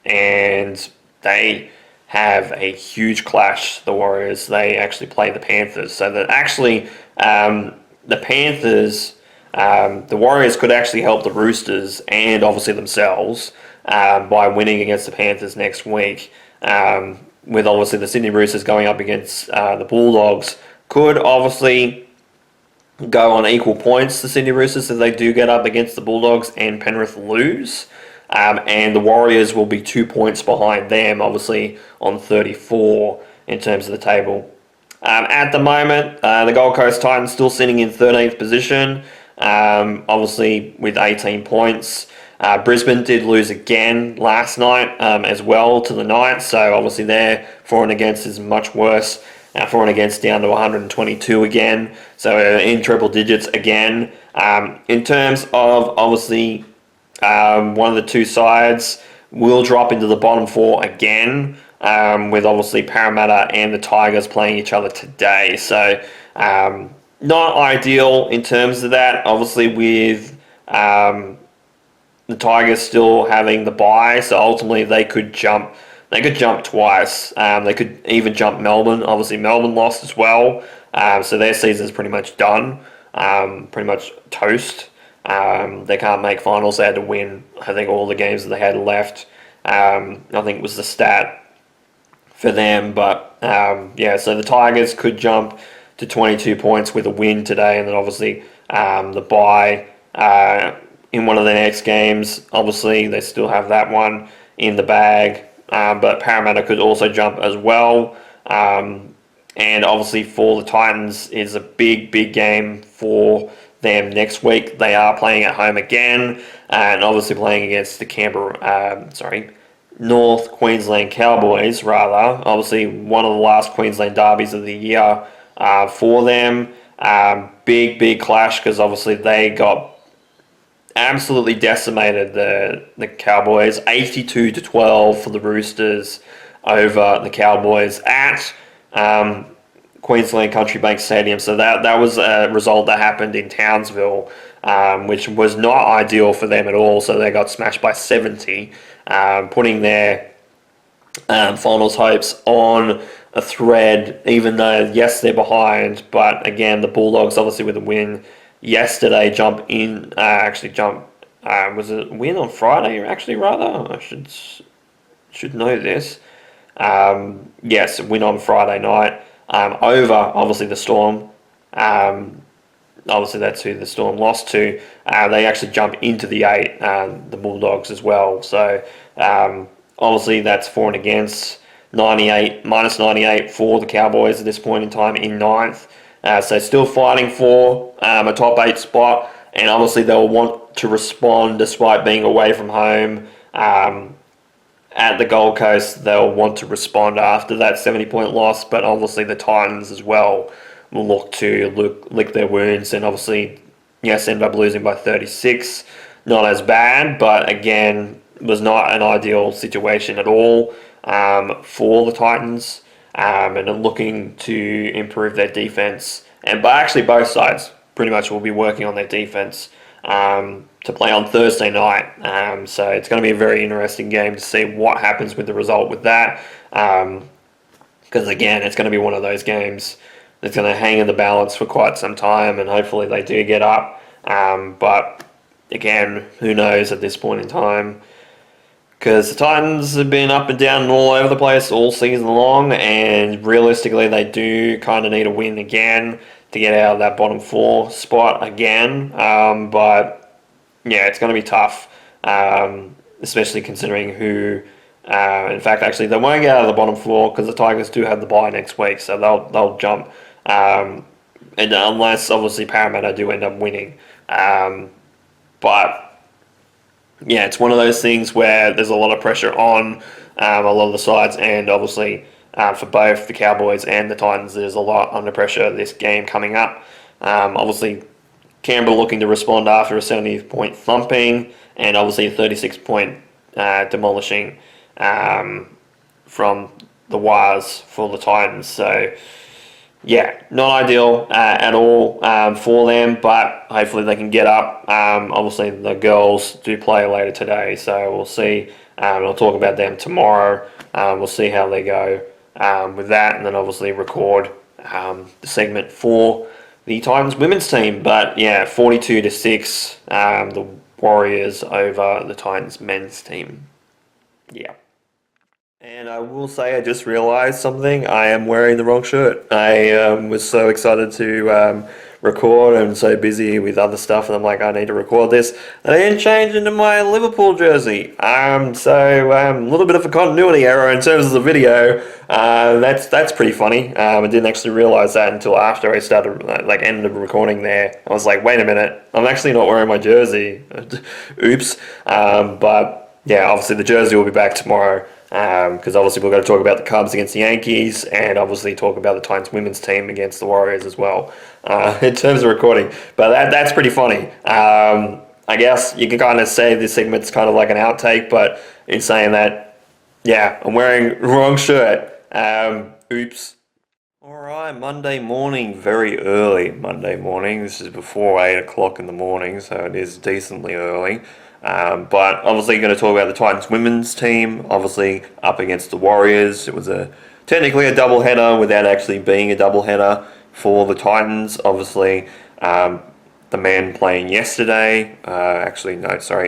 and they have a huge clash. The Warriors, they actually play the Panthers, so that actually the Panthers, the Warriors could actually help the Roosters and obviously themselves by winning against the Panthers next week. With obviously the Sydney Roosters going up against the Bulldogs, could obviously go on equal points, the Sydney Roosters, if they do get up against the Bulldogs and Penrith lose. And the Warriors will be 2 points behind them, obviously, on 34 in terms of the table. At the moment, the Gold Coast Titans still sitting in 13th position, obviously with 18 points. Brisbane did lose again last night as well to the Knights, so obviously their for and against is much worse. For and against down to 122 again, so in triple digits again. In terms of obviously one of the two sides will drop into the bottom four again, with obviously Parramatta and the Tigers playing each other today. So not ideal in terms of that. Obviously with the Tigers still having the bye, so ultimately they could jump. They could jump twice. They could even jump Melbourne. Obviously, Melbourne lost as well, so their season's pretty much done, pretty much toast. They can't make finals. They had to win, I think, all the games that they had left. I think it was the stat for them. But yeah, so the Tigers could jump to 22 points with a win today, and then obviously the bye in one of the next games. Obviously, they still have that one in the bag. But Parramatta could also jump as well. And obviously for the Titans is a big game for them next week. They are playing at home again, and obviously playing against the North Queensland Cowboys, rather. Obviously one of the last Queensland derbies of the year for them. Big clash, because obviously they got absolutely decimated the Cowboys, 82-12 for the Roosters over the Cowboys at Queensland Country Bank Stadium. So that was a result that happened in Townsville, which was not ideal for them at all. So they got smashed by 70, putting their finals hopes on a thread, even though, yes, they're behind. But again, the Bulldogs, obviously with a win yesterday, was it a win on Friday, actually, rather? I should know this. Yes, win on Friday night over, obviously, the Storm. Obviously, that's who the Storm lost to. They actually jump into the 8, the Bulldogs as well. So, obviously, that's for and against. 98, minus 98 for the Cowboys at this point in time in 9th. So still fighting for a top 8 spot, and obviously they'll want to respond despite being away from home at the Gold Coast. They'll want to respond after that 70-point loss, but obviously the Titans as well will look to lick their wounds, and obviously, yes, end up losing by 36. Not as bad, but again, was not an ideal situation at all for the Titans. And looking to improve their defense. But actually both sides pretty much will be working on their defense to play on Thursday night. So it's going to be a very interesting game to see what happens with the result with that. Because again, it's going to be one of those games that's going to hang in the balance for quite some time, and hopefully they do get up. But again, who knows at this point in time? Because the Titans have been up and down and all over the place all season long, and realistically they do kind of need a win again to get out of that bottom 4 spot again. But yeah, it's going to be tough, especially considering who... in fact, actually, they won't get out of the bottom 4 because the Tigers do have the bye next week, so they'll jump. And unless, obviously, Parramatta do end up winning. But... yeah, it's one of those things where there's a lot of pressure on a lot of the sides, and obviously for both the Cowboys and the Titans, there's a lot under pressure this game coming up. Obviously, Canberra looking to respond after a 70-point thumping, and obviously a 36-point demolishing from the Wars for the Titans. So, yeah, not ideal at all for them, but hopefully they can get up. Obviously, the girls do play later today, so we'll see I'll talk about them tomorrow. We'll see how they go with that, and then obviously record the segment for the Titans women's team. But yeah, 42-6, the Warriors over the Titans men's team. Yeah. And I will say, I just realised something. I am wearing the wrong shirt. I was so excited to record and so busy with other stuff, and I'm like, I need to record this. And I didn't change into my Liverpool jersey. So a little bit of a continuity error in terms of the video. That's pretty funny. I didn't actually realise that until after I started, ended recording there. I was like, wait a minute, I'm actually not wearing my jersey. Oops. But yeah, obviously the jersey will be back tomorrow. Because obviously we're going to talk about the Cubs against the Yankees, and obviously talk about the Titans women's team against the Warriors as well, in terms of recording. But that's pretty funny. I guess you can kind of say this segment's kind of like an outtake, but in saying that, yeah, I'm wearing the wrong shirt. Oops. Alright, Monday morning, very early Monday morning. This is before 8 o'clock in the morning, so it is decently early. But obviously going to talk about the Titans women's team, obviously up against the Warriors. It was technically a doubleheader without actually being a doubleheader for the Titans. Obviously, the men playing yesterday,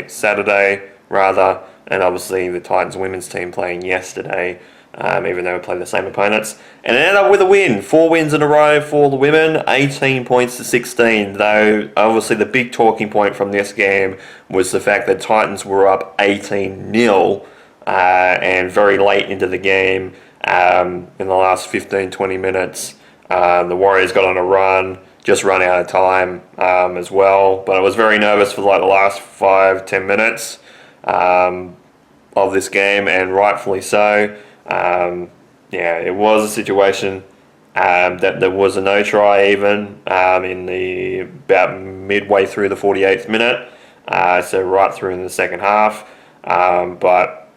Saturday rather, and obviously the Titans women's team playing yesterday. Even though we played the same opponents. And it ended up with a win. 4 wins in a row for the women, 18 points to 16. Though, obviously, the big talking point from this game was the fact that Titans were up 18-0 and very late into the game, in the last 15-20 minutes. The Warriors got on a run, just run out of time as well. But I was very nervous for the last 5-10 minutes of this game, and rightfully so. It was a situation that there was a no try even in the about midway through the 48th minute, so right through in the second half. But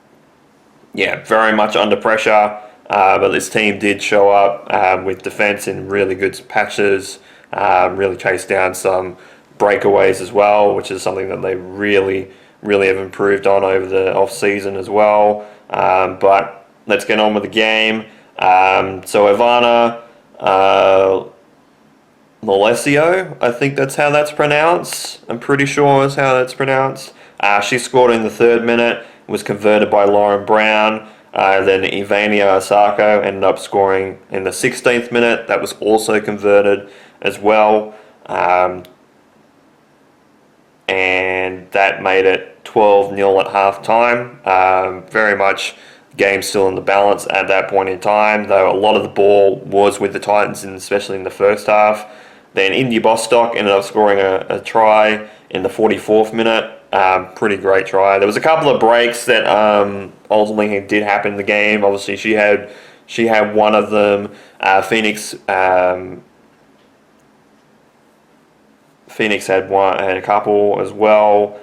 yeah, very much under pressure. But this team did show up with defence in really good patches, really chased down some breakaways as well, which is something that they really have improved on over the off season as well. But let's get on with the game. So Ivana Molesio, I think that's how that's pronounced. I'm pretty sure is how that's pronounced. She scored in the 3rd minute, was converted by Lauren Brown. Then Ivania Osako ended up scoring in the 16th minute. That was also converted as well. And that made it 12-0 at half time. Very much game still in the balance at that point in time, though a lot of the ball was with the Titans, especially in the first half. Then India Bostock ended up scoring a try in the 44th minute. Pretty great try. There was a couple of breaks that ultimately did happen in the game. Obviously, she had one of them. Phoenix had a couple as well.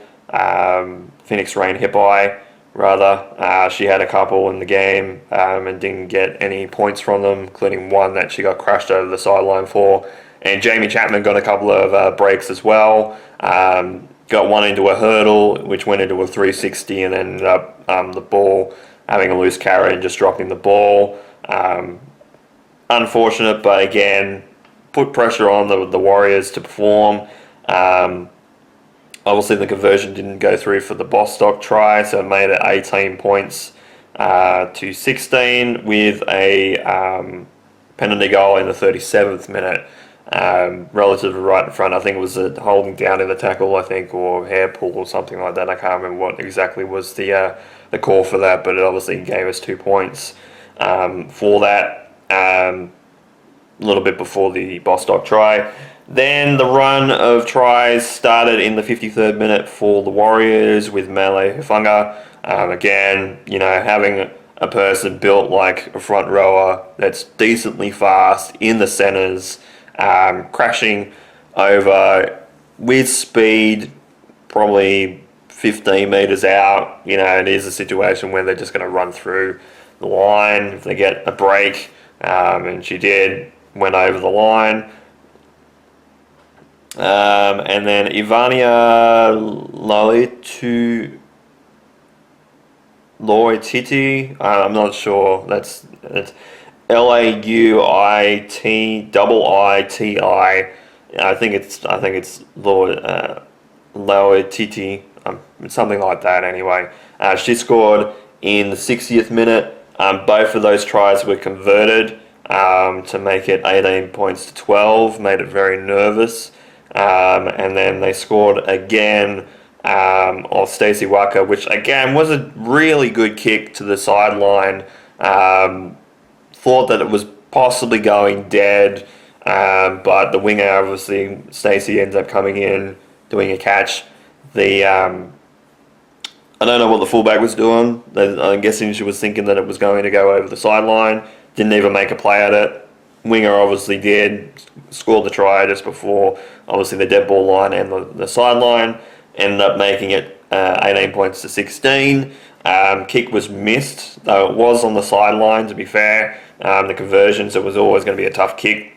Phoenix Rain Hippai, rather. She had a couple in the game and didn't get any points from them, including one that she got crashed over the sideline for. And Jamie Chapman got a couple of breaks as well. Got one into a hurdle, which went into a 360, and ended up the ball having a loose carry and just dropping the ball. Unfortunate, but again, put pressure on the Warriors to perform. Obviously, the conversion didn't go through for the Bostock try, so it made it 18 points to 16 with a penalty goal in the 37th minute, relative to right in front. I think it was a holding down in the tackle, or hair pull or something like that. I can't remember what exactly was the call for that, but it obviously gave us 2 points for that, a little bit before the Bostock try. Then the run of tries started in the 53rd minute for the Warriors with Mele Hufanga. Again, having a person built like a front rower that's decently fast in the centres, crashing over with speed, probably 15 metres out. It is a situation where they're just going to run through the line if they get a break, and she went over the line. And then Ivania Laititi. I'm not sure. That's Lauititi. I think it's Lauititi. Something like that. Anyway, she scored in the 60th minute. Both of those tries were converted to make it 18 points to 12. Made it very nervous. And then they scored again of Stacey Wagga, which again was a really good kick to the sideline. Thought that it was possibly going dead, but the winger, obviously, Stacey, ends up coming in, doing a catch. I don't know what the fullback was doing. I'm guessing she was thinking that it was going to go over the sideline. Didn't even make a play at it. Winger obviously did, scored the try just before, obviously, the dead ball line and the sideline. Ended up making it 18 points to 16. Kick was missed, though it was on the sideline, to be fair. The conversions, it was always going to be a tough kick.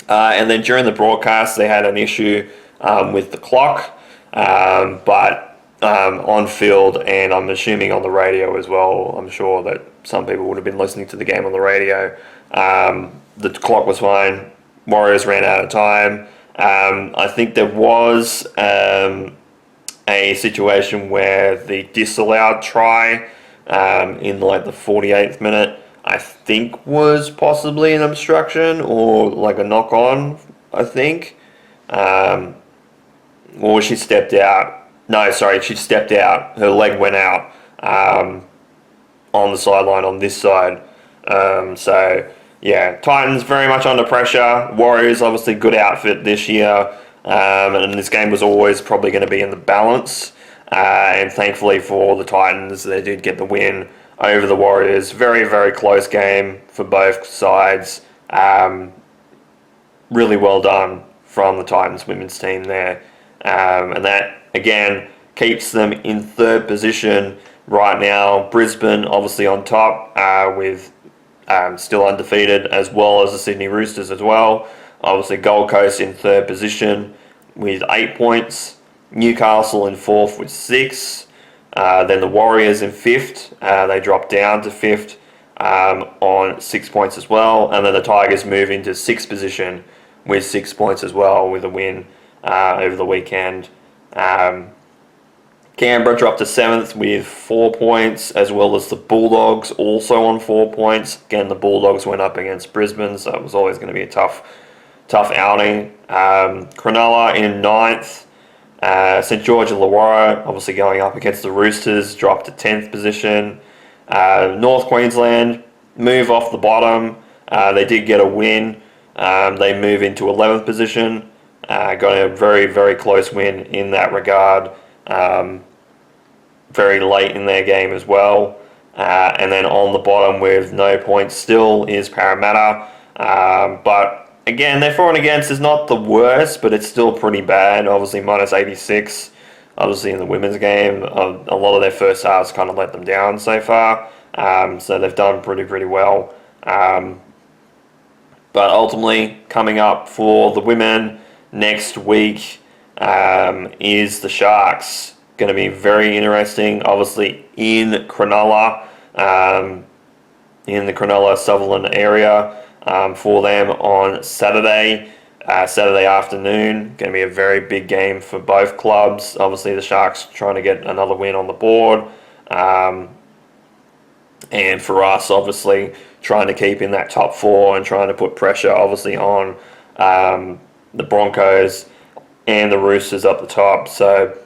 And then during the broadcast, they had an issue with the clock, but on field, and I'm assuming on the radio as well. I'm sure that some people would have been listening to the game on the radio. The clock was fine. Warriors ran out of time. I think there was a situation where the disallowed try in like the 48th minute, I think, was possibly an obstruction or like a knock on, I think. Or she stepped out. No, sorry, she stepped out. Her leg went out on the sideline on this side. So, yeah, Titans very much under pressure. Warriors, obviously, good outfit this year. And this game was always probably going to be in the balance. And thankfully for the Titans, they did get the win over the Warriors. Very, very close game for both sides. Really well done from the Titans women's team there. And that, again, keeps them in third position right now. Brisbane, obviously, on top with still undefeated, as well as the Sydney Roosters as well. Obviously, Gold Coast in third position with 8 points. Newcastle in fourth with 6. Then the Warriors in fifth. They dropped down to fifth on 6 points as well. And then the Tigers move into sixth position with 6 points as well, with a win over the weekend. Canberra dropped to 7th with 4 points, as well as the Bulldogs also on 4 points. Again, the Bulldogs went up against Brisbane, so it was always going to be a tough outing. Cronulla in 9th. St George and Illawarra obviously going up against the Roosters, dropped to 10th position. North Queensland move off the bottom. They did get a win. They move into 11th position. Got a very, very close win in that regard. Very late in their game as well. And then on the bottom with no points still is Parramatta. But again, their for and against is not the worst, but it's still pretty bad. Obviously, minus 86. Obviously, in the women's game, a lot of their first halves kind of let them down so far. So they've done pretty well. But ultimately, coming up for the women next week is the Sharks. Going to be very interesting. Obviously, in Cronulla, in the Cronulla-Sutherland area. For them on Saturday afternoon. Going to be a very big game for both clubs. Obviously, the Sharks trying to get another win on the board. And for us, obviously, trying to keep in that top 4 and trying to put pressure, obviously, on the Broncos and the Roosters up the top. So,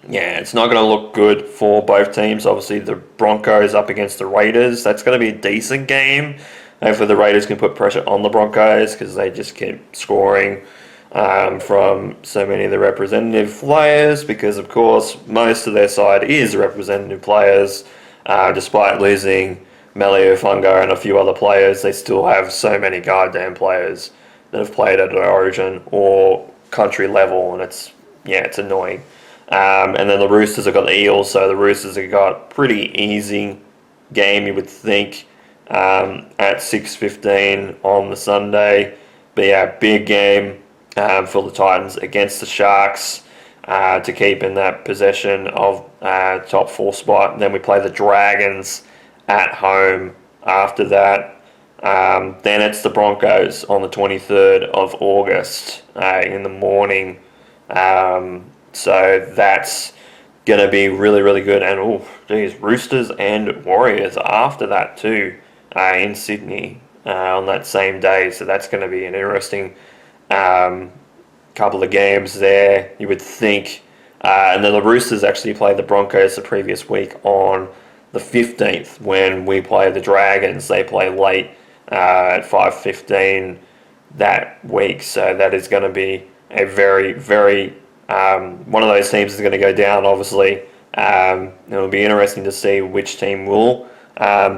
yeah, it's not going to look good for both teams. Obviously, the Broncos up against the Raiders. That's going to be a decent game. Hopefully the Raiders can put pressure on the Broncos because they just keep scoring from so many of the representative players, because, of course, most of their side is representative players. Despite losing Malio-Fungo and a few other players, they still have so many goddamn players that have played at an Origin or country level, and it's annoying. And then the Roosters have got the Eels, so the Roosters have got pretty easy game, you would think, at 6:15 on the Sunday. But yeah, big game for the Titans against the Sharks. to keep in that possession of top 4 spot. And then we play the Dragons at home after that. Then it's the Broncos on the 23rd of August in the morning. So that's going to be really, really good. And, Roosters and Warriors after that too in Sydney on that same day. So that's going to be an interesting couple of games there, you would think. And then the Roosters actually played the Broncos the previous week on the 15th when we play the Dragons. They play late at 5:15 that week. So that is going to be a very, very... one of those teams is going to go down, obviously. It'll be interesting to see which team will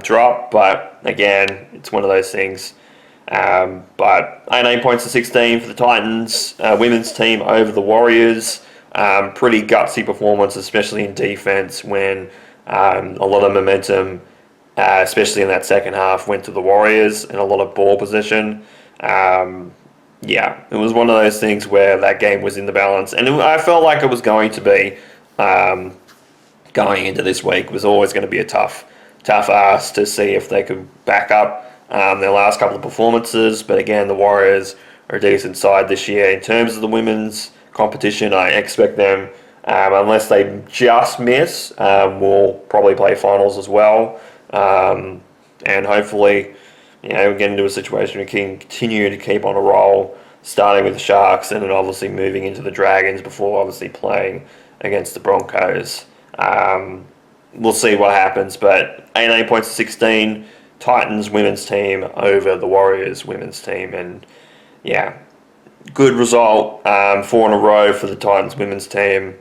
drop. But again, it's one of those things. But 18 points to 16 for the Titans women's team over the Warriors. Pretty gutsy performance, especially in defense, when a lot of momentum, especially in that second half, went to the Warriors and a lot of ball possession. It was one of those things where that game was in the balance, and I felt like it was going to be going into this week. It was always going to be a tough ask to see if they could back up their last couple of performances. But again, the Warriors are a decent side this year. In terms of the women's competition, I expect them, unless they just miss, will probably play finals as well. And hopefully, we get into a situation we can continue to keep on a roll, starting with the Sharks and then obviously moving into the Dragons before obviously playing against the Broncos. We'll see what happens, but 18 points to 16, Titans women's team over the Warriors women's team, and good result, 4 in a row for the Titans women's team,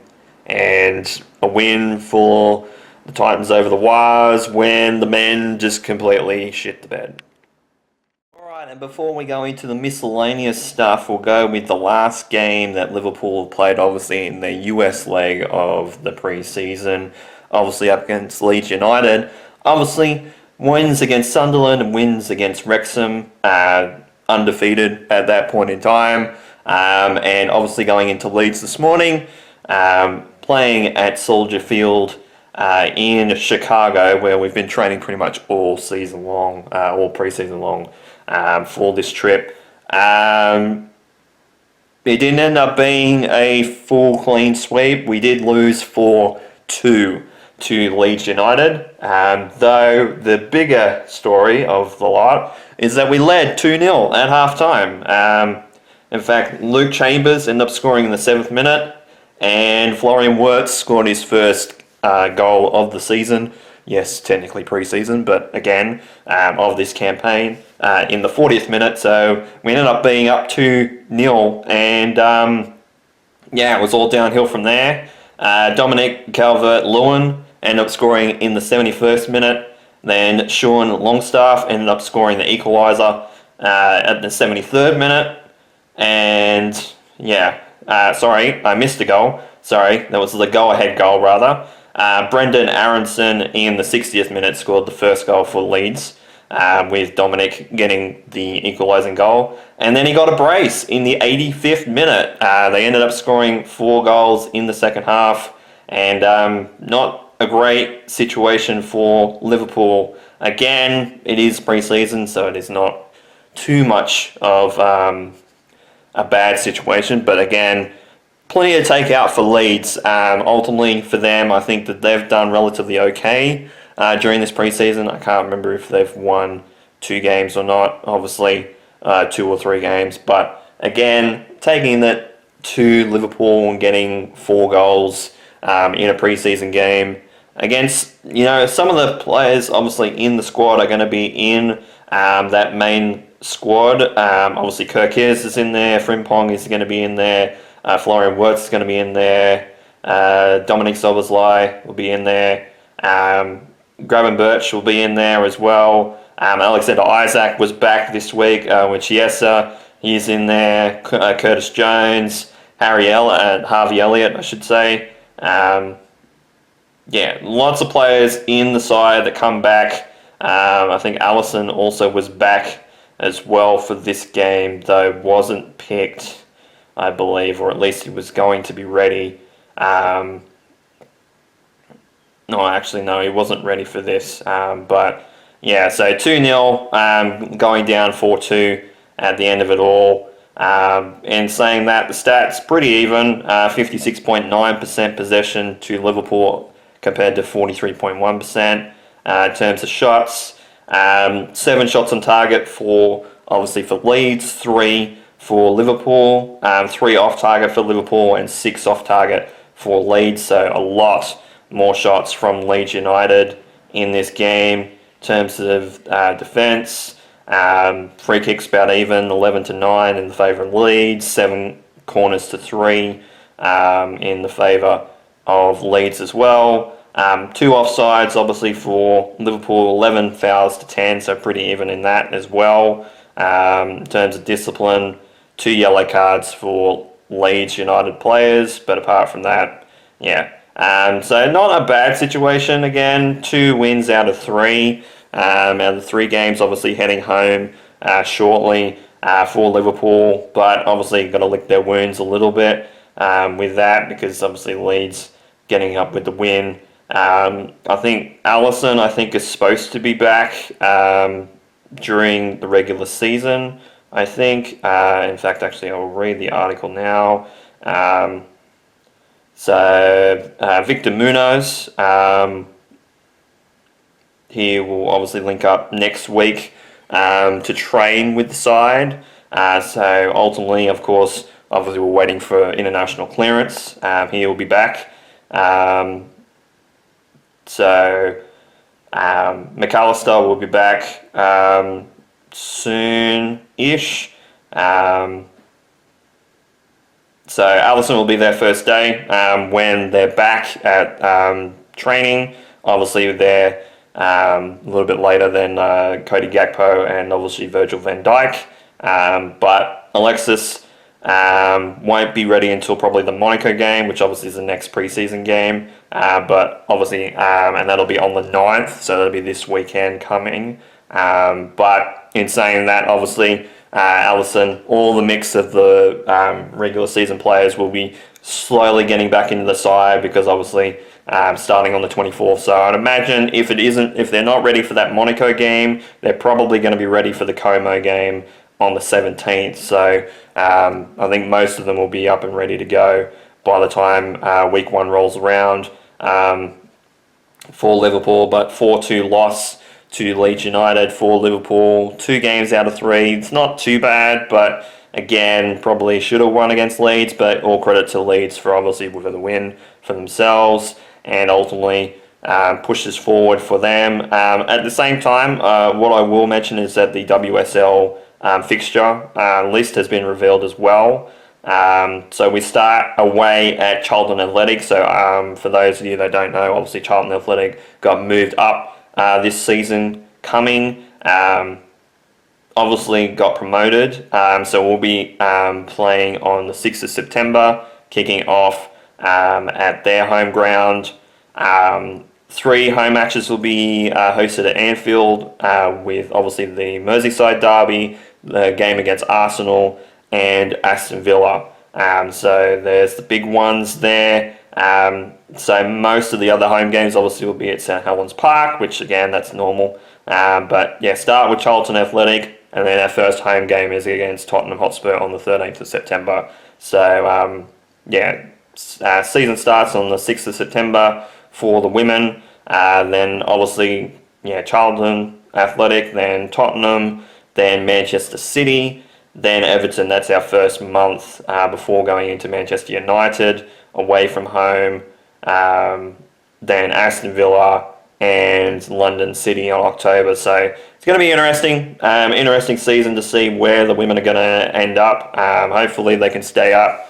and a win for the Titans over the Wars when the men just completely shit the bed. Alright, and before we go into the miscellaneous stuff, we'll go with the last game that Liverpool played, obviously in the US leg of the pre-season, obviously up against Leeds United. Obviously, wins against Sunderland and wins against Wrexham, undefeated at that point in time. And obviously going into Leeds this morning, playing at Soldier Field in Chicago, where we've been training pretty much all season long, all pre-season long, for this trip. It didn't end up being a full clean sweep. We did lose 4-2 to Leeds United, though the bigger story of the lot is that we led 2-0 at half-time. In fact, Luke Chambers ended up scoring in the 7th minute, and Florian Wirtz scored his first goal of the season. Yes, technically pre-season, but again, of this campaign, in the 40th minute. So we ended up being up 2-0, and it was all downhill from there. Dominic Calvert-Lewin ended up scoring in the 71st minute. Then Sean Longstaff ended up scoring the equaliser at the 73rd minute. And sorry, I missed a goal. Sorry, that was the go-ahead goal rather. Brendan Aronson in the 60th minute scored the first goal for Leeds, with Dominic getting the equalising goal. And then he got a brace in the 85th minute. They ended up scoring 4 goals in the second half, and not a great situation for Liverpool. Again, it is pre-season, so it is not too much of a bad situation, but again, plenty to take out for Leeds. Ultimately, for them, I think that they've done relatively okay during this pre-season. I can't remember if they've won 2 games or not, obviously 2 or 3 games, but again, taking that to Liverpool and getting 4 goals in a pre-season game against, some of the players obviously in the squad are going to be in that main squad. Obviously Kirk Ayers is in there, Frimpong is going to be in there, Florian Wirtz is going to be in there, Dominic Szoboszlai will be in there, Graben Birch will be in there as well. Alexander Isaac was back this week with Chiesa, he's in there, Curtis Jones, Harvey Elliott, I should say. Lots of players in the side that come back. I think Allison also was back as well for this game, though wasn't picked, I believe, or at least he was going to be ready No, actually, no, he wasn't ready for this. But yeah, so 2-0, going down 4-2 at the end of it all. And saying that, the stats pretty even, 56.9% possession to Liverpool compared to 43.1%. In terms of shots, 7 shots on target for, obviously, for Leeds, 3 for Liverpool, 3 off target for Liverpool, and 6 off target for Leeds. So a lot more shots from Leeds United in this game. In terms of defence, free kicks about even, 11-9 in the favour of Leeds, 7 corners to 3 in the favour of Leeds as well. 2 offsides, obviously, for Liverpool, 11 fouls to 10, so pretty even in that as well. In terms of discipline, 2 yellow cards for Leeds United players, but apart from that, yeah. So not a bad situation again. 2 wins out of 3. Out of the 3 games, obviously heading home shortly for Liverpool, but obviously got to lick their wounds a little bit with that, because obviously Leeds getting up with the win. I think Alisson, is supposed to be back during the regular season. I think. In fact, actually, I'll read the article now. So Victor Munoz, he will obviously link up next week to train with the side. So ultimately, of course, obviously we're waiting for international clearance. He will be back. So McAllister will be back soon-ish. So Alisson will be their first day when they're back at training. Obviously, they're a little bit later than Cody Gakpo and obviously Virgil van Dijk. But Alexis won't be ready until probably the Monaco game, which obviously is the next preseason game. But obviously, and that'll be on the 9th, so that'll be this weekend coming. But in saying that, obviously, Alisson, all the mix of the regular season players will be slowly getting back into the side, because obviously starting on the 24th. So I'd imagine if they're not ready for that Monaco game, they're probably going to be ready for the Como game on the 17th. So I think most of them will be up and ready to go by the time week 1 rolls around for Liverpool. But 4-2 loss to Leeds United for Liverpool, 2 games out of 3. It's not too bad, but again, probably should have won against Leeds, but all credit to Leeds for obviously with the win for themselves, and ultimately pushes forward for them. At the same time, what I will mention is that the WSL fixture list has been revealed as well. So we start away at Charlton Athletic. So for those of you that don't know, obviously Charlton Athletic got moved up this season coming. Obviously got promoted. So we'll be playing on the 6th of September, kicking off at their home ground. 3 home matches will be hosted at Anfield, with obviously the Merseyside derby, the game against Arsenal, and Aston Villa. So there's the big ones there. So most of the other home games obviously will be at St Helens Park, which again, that's normal. But yeah, start with Charlton Athletic, and then our first home game is against Tottenham Hotspur on the 13th of September. So season starts on the 6th of September for the women. Then obviously, Charlton Athletic, then Tottenham, then Manchester City, then Everton. That's our first month before going into Manchester United away from home. Then Aston Villa and London City on October. So it's going to be interesting season to see where the women are going to end up. Hopefully they can stay up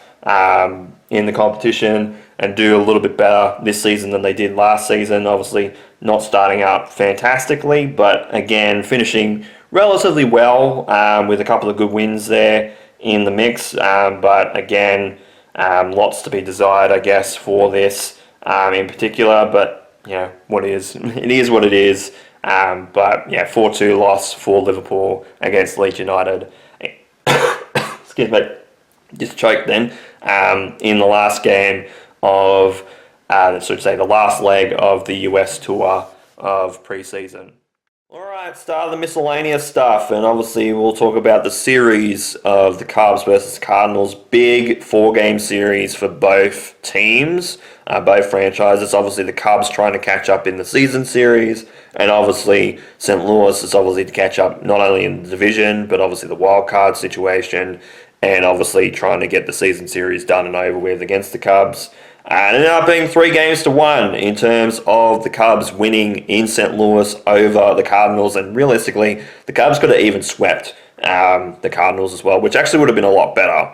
in the competition and do a little bit better this season than they did last season. Obviously not starting out fantastically, but again, finishing relatively well with a couple of good wins there in the mix. But again, lots to be desired, I guess, for this in particular. But it is what it is. But 4-2 loss for Liverpool against Leeds United. Excuse me, just choked then. In the last game of, the last leg of the US tour of preseason. Alright, start of the miscellaneous stuff, and obviously we'll talk about the series of the Cubs versus Cardinals. Big 4-game series for both teams, both franchises. Obviously the Cubs trying to catch up in the season series, and obviously St. Louis is obviously to catch up not only in the division, but obviously the wild card situation, and obviously trying to get the season series done and over with against the Cubs. And it ended up being 3-1 in terms of the Cubs winning in St. Louis over the Cardinals. And realistically, the Cubs could have even swept the Cardinals as well, which actually would have been a lot better.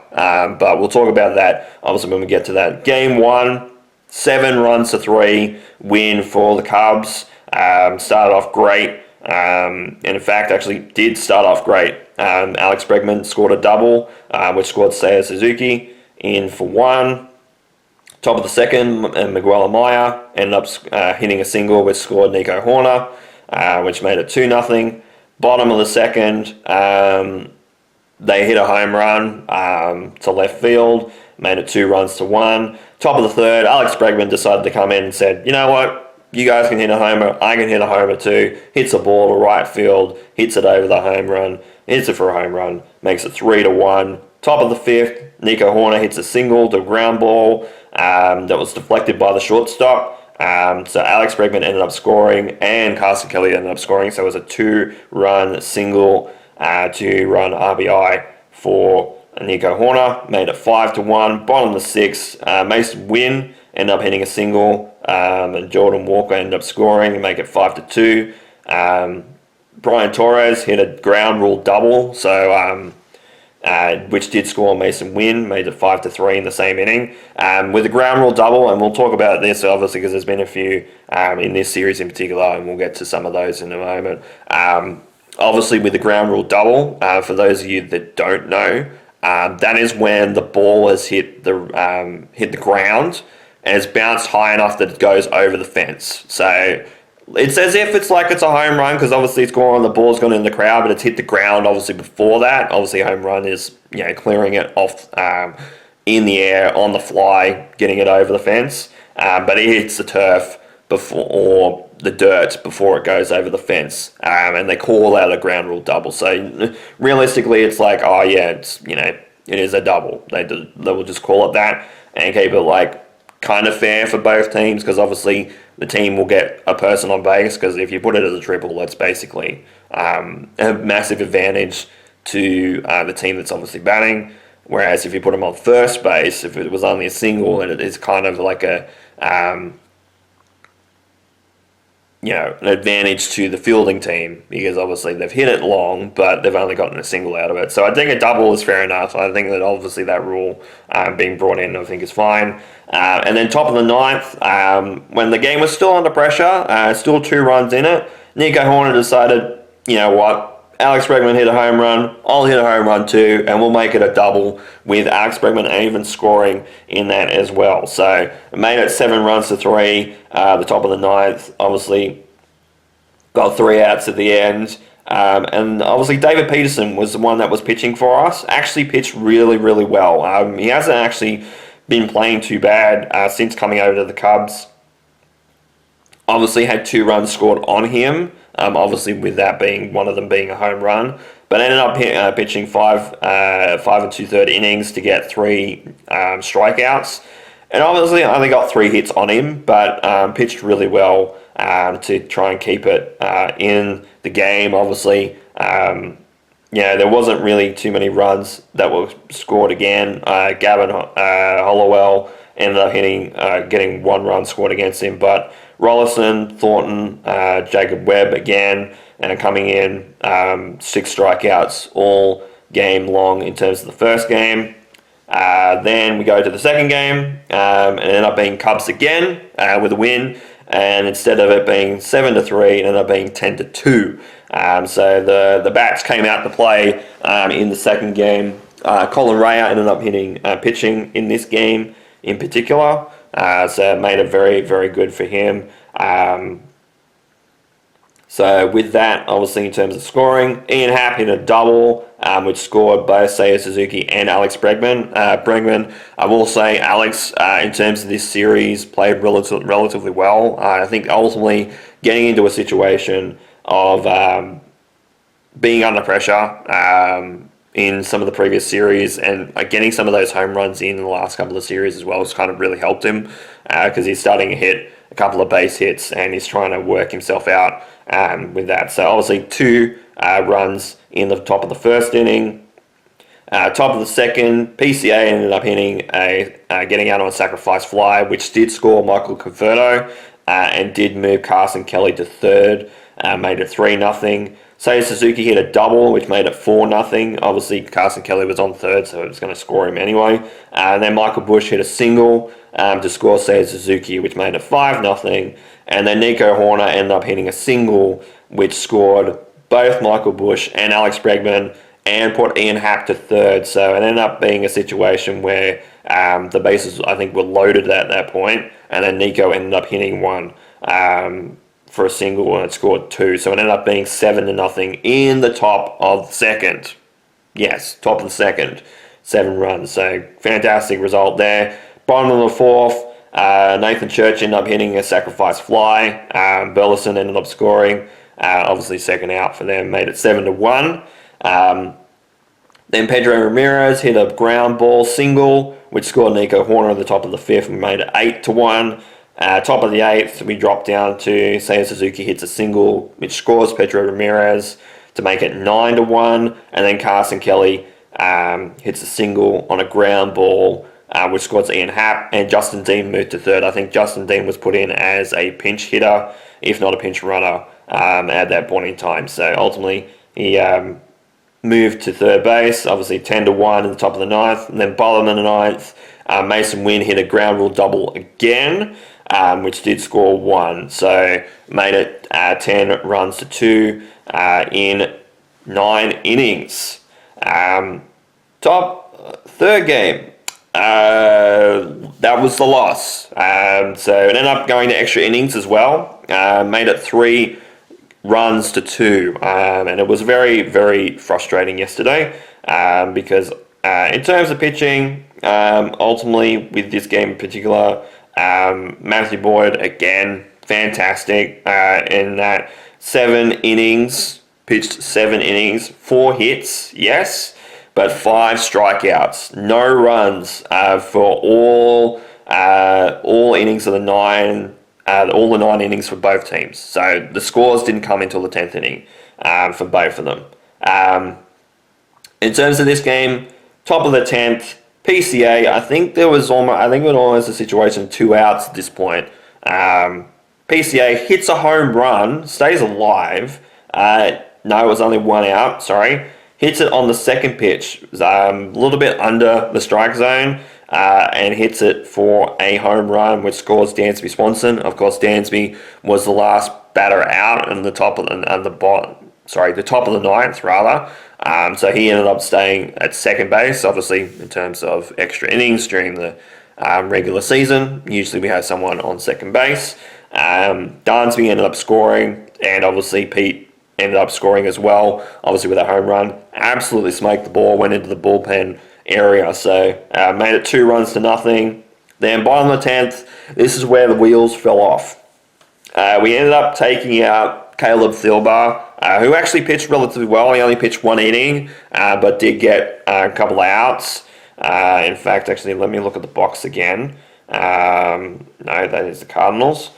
But we'll talk about that obviously when we get to that. Game 1, 7-3 win for the Cubs. Started off great. And in fact, actually did start off great. Alex Bregman scored a double, which scored Seiya Suzuki in for 1. Top of the second, Miguel Amaya ended up hitting a single, which scored Nico Horner, which made it 2-0. Bottom of the second, they hit a home run to left field, made it 2-1. Top of the third, Alex Bregman decided to come in and said, you know what, you guys can hit a homer, I can hit a homer too. Hits a ball to right field, hits it over the home run, hits it for a home run, makes it 3-1. Top of the fifth, Nico Horner hits a single to ground ball that was deflected by the shortstop. So Alex Bregman ended up scoring and Carson Kelly ended up scoring. So it was a 2-run single, 2-run RBI for Nico Horner. Made it 5-1. Bottom of the sixth, Mason Wynn ended up hitting a single and Jordan Walker ended up scoring and make it 5-2. Brian Torres hit a ground rule double. So which did score Mason Wynn, made it 5-3 in the same inning. With the ground rule double, and we'll talk about this obviously because there's been a few in this series in particular, and we'll get to some of those in a moment. Obviously, with the ground rule double, for those of you that don't know, that is when the ball has hit the ground and it's bounced high enough that it goes over the fence. So it's as if it's like it's a home run because obviously it's gone, the ball's gone in the crowd, but it's hit the ground obviously before that. Obviously, home run is clearing it off in the air on the fly, getting it over the fence. But it hits the turf before or the dirt before it goes over the fence, and they call out a ground rule double. So realistically, it's like it's it is a double. They will just call it that and keep it kind of fair for both teams because obviously the team will get a person on base because if you put it as a triple, that's basically a massive advantage to the team that's obviously batting. Whereas if you put them on first base, if it was only a single, and it is kind of like an advantage to the fielding team because obviously they've hit it long, but they've only gotten a single out of it. So I think a double is fair enough. I think that obviously that rule being brought in, I think is fine. And then top of the ninth, when the game was still under pressure, still 2 runs in it, Nico Horner decided, you know what, Alex Bregman hit a home run, I'll hit a home run too, and we'll make it a double with Alex Bregman even scoring in that as well. So it made it 7-3, the top of the ninth, obviously got 3 outs at the end. And obviously David Peterson was the one that was pitching for us, actually pitched really, really well. He hasn't actually been playing too bad since coming over to the Cubs. Obviously had 2 runs scored on him, obviously with that being one of them being a home run, but ended up pitching 5 2/3 innings to get 3 strikeouts, and obviously only got 3 hits on him, but pitched really well to try and keep it in the game. Obviously, there wasn't really too many runs that were scored again. Gavin Hollowell ended up getting 1 run scored against him, but Rollison, Thornton, Jacob Webb again, coming in 6 strikeouts all game long in terms of the first game. Then we go to the second game and it ended up being Cubs again with a win, and instead of it being 7-3, it ended up being 10-2. So the bats came out to play in the second game. Colin Rea ended up pitching in this game in particular. So it made it very, very good for him. So with that, obviously in terms of scoring, Ian Happ hit a double, which scored both Seiya Suzuki and Alex Bregman. Bregman, I will say, Alex, in terms of this series, played relatively well. I think ultimately getting into a situation of being under pressure in some of the previous series and getting some of those home runs in the last couple of series as well has kind of really helped him because he's starting to hit a couple of base hits and he's trying to work himself out with that. So obviously 2 runs in the top of the first inning. Top of the second, PCA ended up hitting getting out on a sacrifice fly, which did score Michael Converto and did move Carson Kelly to third, made it 3-0. Seiya Suzuki hit a double, which made it 4-0. Obviously, Carson Kelly was on third, so it was going to score him anyway. And then Michael Bush hit a single to score Seiya Suzuki, which made it 5-0. And then Nico Horner ended up hitting a single, which scored both Michael Bush and Alex Bregman and put Ian Happ to third. So it ended up being a situation where the bases, I think, were loaded at that point, and then Nico ended up hitting one for a single and it scored 2. So it ended up being 7-0 in the top of the second. Yes, top of the second. 7 runs. So fantastic result there. Bottom of the fourth, Nathan Church ended up hitting a sacrifice fly. Burleson ended up scoring. Obviously second out for them, made it 7-1. Then Pedro Ramirez hit a ground ball single, which scored Nico Horner at the top of the fifth and made it 8-1. Top of the eighth, we dropped down to Seiya Suzuki hits a single, which scores Pedro Ramirez to make it 9-1. And then Carson Kelly hits a single on a ground ball, which scores Ian Happ. And Justin Dean moved to third. I think Justin Dean was put in as a pinch hitter, if not a pinch runner, at that point in time. So ultimately, he moved to third base, obviously 10-1 in the top of the ninth. And then bottom of the ninth, Mason Wynn hit a ground rule double again, which did score 1. So made it 10 runs to 2 in 9 innings. Third game, that was the loss. So it ended up going to extra innings as well. Made it 3 runs to 2. And it was very, very frustrating yesterday because in terms of pitching, ultimately with this game in particular, Matthew Boyd, again, fantastic in that 7 innings, pitched 7 innings, 4 hits, yes, but 5 strikeouts, no runs for all innings of the 9, all the 9 innings for both teams. So the scores didn't come until the 10th inning for both of them. In terms of this game, top of the 10th, PCA, I think it was almost a situation of 2 outs at this point. PCA hits a home run, stays alive. No, it was only 1 out, sorry. Hits it on the second pitch, a little bit under the strike zone, and hits it for a home run, which scores Dansby Swanson. Of course, Dansby was the last batter out in the top of the top of the ninth, rather. So he ended up staying at second base, obviously, in terms of extra innings during the regular season. Usually we have someone on second base. Dansby ended up scoring, and obviously Pete ended up scoring as well, obviously with a home run. Absolutely smoked the ball, went into the bullpen area, so made it 2 runs to nothing. Then bottom of the 10th, this is where the wheels fell off. We ended up taking out Caleb Thielbar, who actually pitched relatively well. He only pitched 1 inning, but did get a couple of outs. In fact, actually, let me look at the box again. No, that is the Cardinals.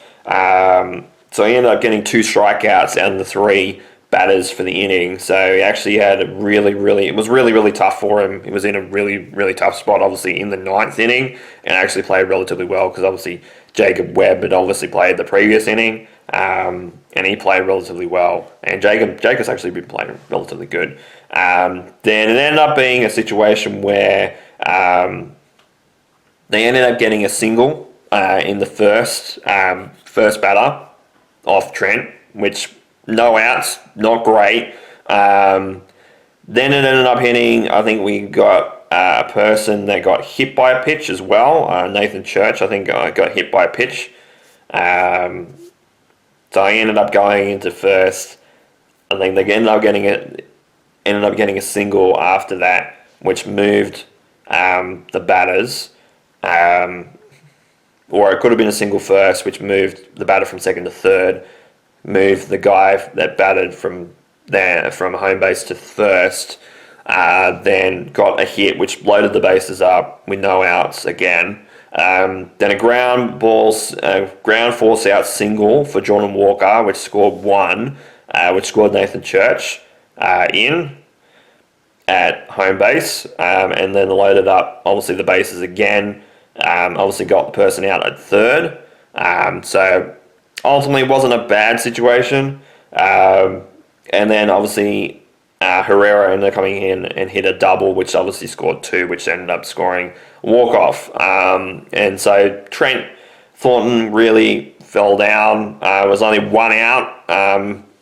So he ended up getting 2 strikeouts out of the 3 batters for the inning. So he actually had it was really tough for him. He was in a really tough spot, obviously, in the 9th inning, and actually played relatively well because obviously Jacob Webb had obviously played the previous inning, and he played relatively well. And Jacob's actually been playing relatively good. Then it ended up being a situation where they ended up getting a single in the first batter off Trent, which no outs, not great. Then it ended up hitting, I think we got a person that got hit by a pitch as well. Nathan Church, I think, got hit by a pitch. So he ended up going into first. I think they ended up getting a single after that, which moved the batters. Or it could have been a single first, which moved the batter from second to third, moved the guy that batted from home base to first, then got a hit which loaded the bases up with no outs again. Then a ground force out single for Jordan Walker, which scored one, which scored Nathan Church in at home base, and then loaded up obviously the bases again. Obviously got the person out at third. So ultimately it wasn't a bad situation. And then obviously Herrera ended up coming in and hit a double, which obviously scored two, which ended up scoring walk-off. And so Trent Thornton really fell down. It was only one out.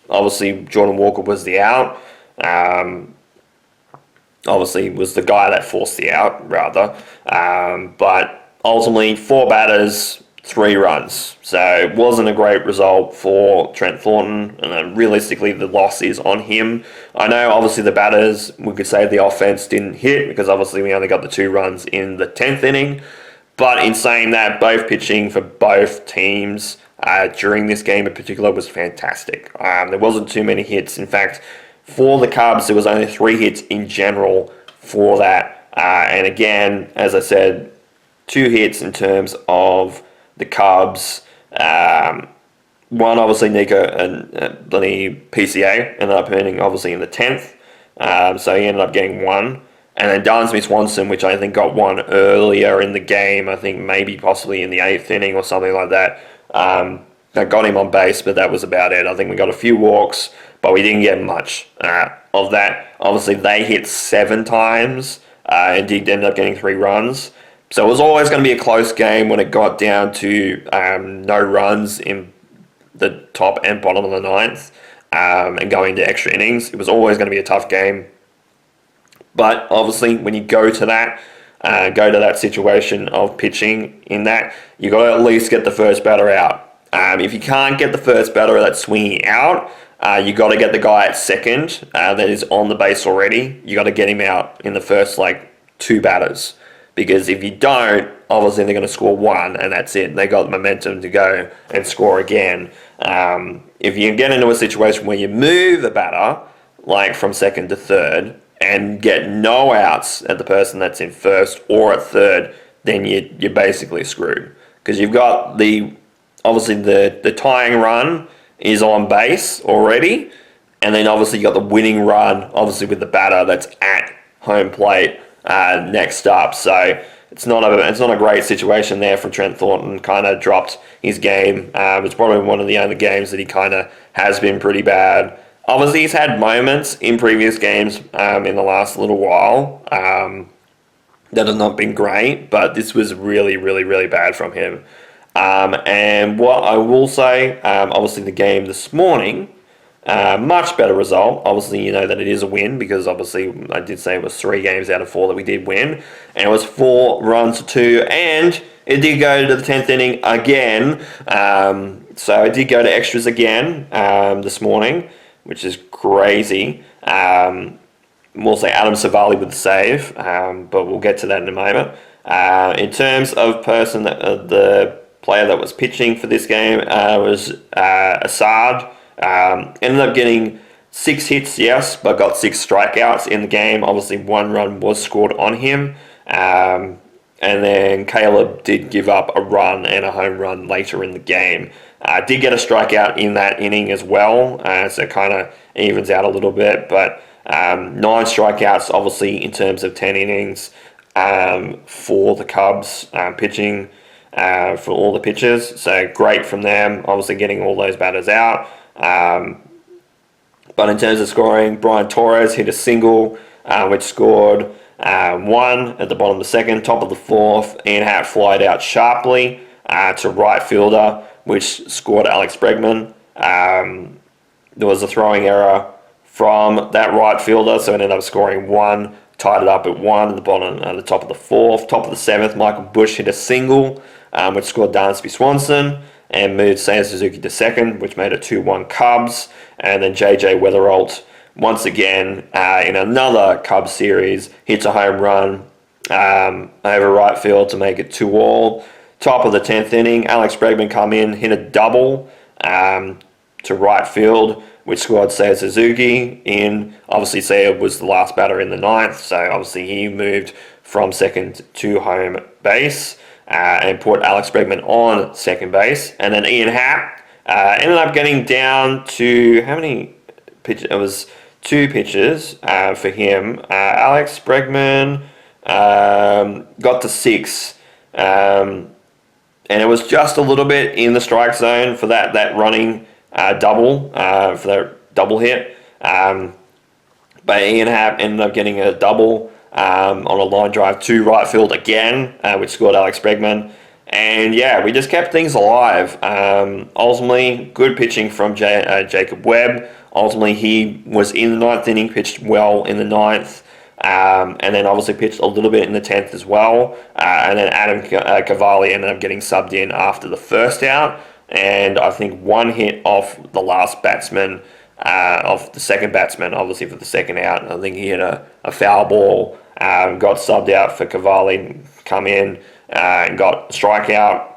Obviously Jordan Walker was the out. Obviously was the guy that forced the out, rather. But ultimately, 4 batters, 3 runs. So it wasn't a great result for Trent Thornton, and realistically, the loss is on him. I know, obviously, the batters, we could say the offense didn't hit, because obviously we only got the 2 runs in the 10th inning. But in saying that, both pitching for both teams during this game in particular was fantastic. There wasn't too many hits. In fact, for the Cubs, there was only 3 hits in general for that. And again, as I said, 2 hits in terms of the Cubs. One, obviously, Nico and the PCA ended up hitting, obviously, in the 10th. So he ended up getting 1. And then Dansby Swanson, which I think got 1 earlier in the game, I think maybe possibly in the 8th inning or something like that. That got him on base, but that was about it. I think we got a few walks, but we didn't get much of that. Obviously, they hit 7 times and did end up getting 3 runs. So it was always going to be a close game when it got down to no runs in the top and bottom of the 9th and going to extra innings. It was always going to be a tough game. But obviously, when you go to that situation of pitching in that, you got to at least get the first batter out. If you can't get the first batter that's swinging out, you got to get the guy at second that is on the base already. You got to get him out in the first 2 batters. Because if you don't, obviously they're going to score 1 and that's it. They got the momentum to go and score again. If you get into a situation where you move the batter, from second to third, and get no outs at the person that's in first or at third, then you're basically screwed. Because you've got the tying run is on base already, and then obviously you got the winning run, obviously with the batter that's at home plate next up. So it's not a great situation there from Trent Thornton. Kind of dropped his game. It's probably one of the only games that he kind of has been pretty bad. Obviously, he's had moments in previous games in the last little while that have not been great, but this was really, really, really bad from him. And what I will say, obviously the game this morning, much better result. Obviously, you know that it is a win because obviously I did say it was 3 games out of 4 that we did win, and it was 4 runs to 2, and it did go to the 10th inning again. So it did go to extras again this morning, which is crazy. We'll say Adam Savali with the save, but we'll get to that in a moment. In terms of the player that was pitching for this game was Assad. Ended up getting 6 hits, yes, but got 6 strikeouts in the game. Obviously, 1 run was scored on him. And then Caleb did give up a run and a home run later in the game. Did get a strikeout in that inning as well, so it kind of evens out a little bit. But 9 strikeouts, obviously, in terms of 10 innings for the Cubs pitching for all the pitchers. So great from them, obviously getting all those batters out. But in terms of scoring, Brian Torres hit a single, which scored 1 at the bottom of the 2nd, top of the 4th. Ian Hatt flied out sharply to right fielder, which scored Alex Bregman. There was a throwing error from that right fielder, so it ended up scoring 1, tied it up at 1 at the top of the 4th. Top of the 7th, Michael Bush hit a single, which scored Dansby Swanson. and moved Seiya Suzuki to second, which made it 2-1 Cubs. And then JJ Weatheralt, once again, in another Cubs series, hits a home run over right field to make it 2-all. Top of the 10th inning, Alex Bregman come in, hit a double to right field, which scored Seiya Suzuki in. Obviously, Seiya was the last batter in the ninth, so obviously he moved from second to home base and put Alex Bregman on second base. And then Ian Happ ended up getting down to how many pitches? It was 2 pitches for him. Alex Bregman got to 6. And it was just a little bit in the strike zone for that running double, for that double hit. But Ian Happ ended up getting a double on a line drive to right field again, which scored Alex Bregman. And yeah, we just kept things alive. Ultimately, good pitching from Jacob Webb. Ultimately, he was in the ninth inning, pitched well in the ninth. And then obviously pitched a little bit in the 10th as well. And then Adam Cavalli ended up getting subbed in after the first out. And I think 1 hit off the last batsman, of the second batsman, obviously for the second out. I think he hit a foul ball, got subbed out for Cavalli, come in and got a strikeout.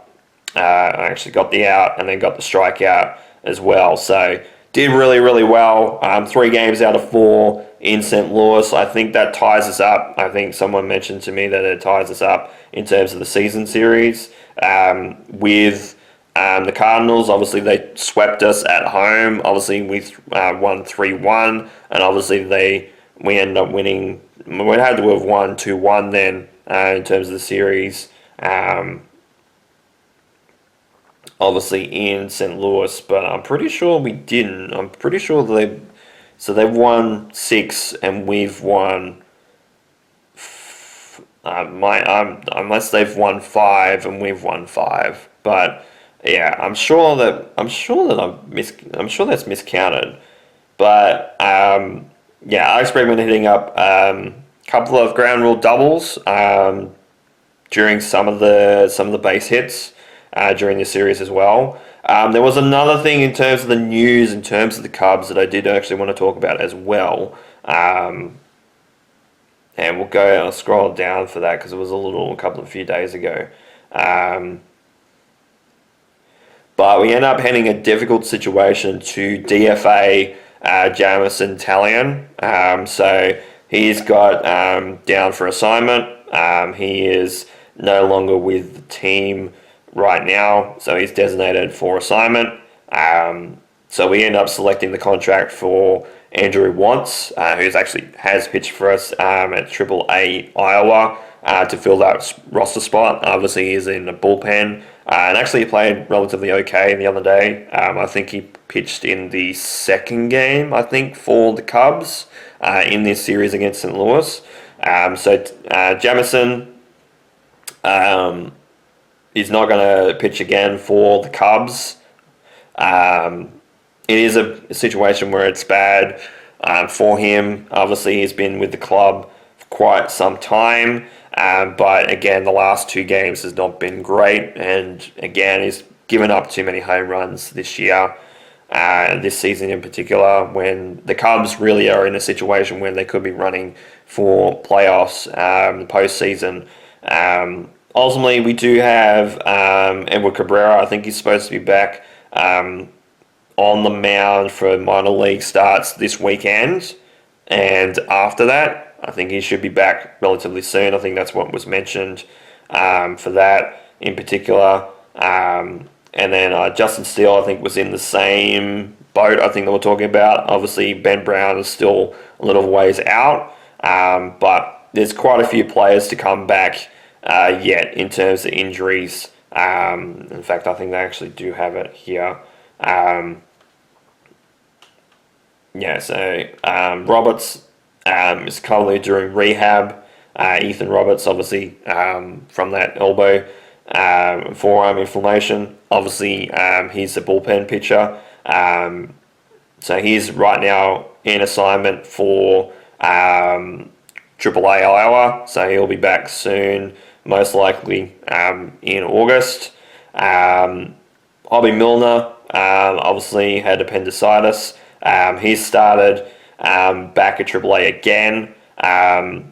Actually got the out and then got the strikeout as well. So did really, really well. 3 games out of 4 in St. Louis. I think that ties us up. I think someone mentioned to me that it ties us up in terms of the season series with the Cardinals. Obviously, they swept us at home. Obviously, we won 3-1, and obviously we ended up winning. We had to have won 2-1 then in terms of the series. Obviously in St. Louis, but I'm pretty sure we didn't. I'm pretty sure they've won 6 and we've won. Unless they've won 5 and we've won 5, but yeah, I'm sure that's miscounted. But yeah, Alex Bregman hitting up a couple of ground rule doubles during some of the base hits during this series as well. There was another thing in terms of the news, in terms of the Cubs, that I did actually want to talk about as well. And I'll scroll down for that because it was a few days ago. But we end up having a difficult situation to DFA Jamison Talion. So he's got down for assignment. He is no longer with the team right now, so he's designated for assignment. So we end up selecting the contract for Andrew Wantz, who's actually has pitched for us at AAA Iowa to fill that roster spot. Obviously, he's in the bullpen and actually played relatively okay the other day. I think he pitched in the second game, I think, for the Cubs in this series against St. Louis. So Jamison is not going to pitch again for the Cubs. It is a situation where it's bad for him. Obviously, he's been with the club for quite some time. But again, the last 2 games has not been great. And again, he's given up too many home runs this year, this season in particular, when the Cubs really are in a situation where they could be running for playoffs, the postseason. Ultimately, we do have Edward Cabrera. I think he's supposed to be back on the mound for minor league starts this weekend. And after that, I think he should be back relatively soon. I think that's what was mentioned for that in particular. And then Justin Steele, I think, was in the same boat, I think, that we're talking about. Obviously, Ben Brown is still a little ways out. But there's quite a few players to come back yet in terms of injuries. In fact, I think they actually do have it here. So Roberts is currently during rehab. Ethan Roberts, obviously, from that elbow forearm inflammation. Obviously, he's a bullpen pitcher. So he's right now in assignment for AAA Iowa. So he'll be back soon, most likely in August. Bobby Milner obviously had appendicitis. He started back at Triple A again on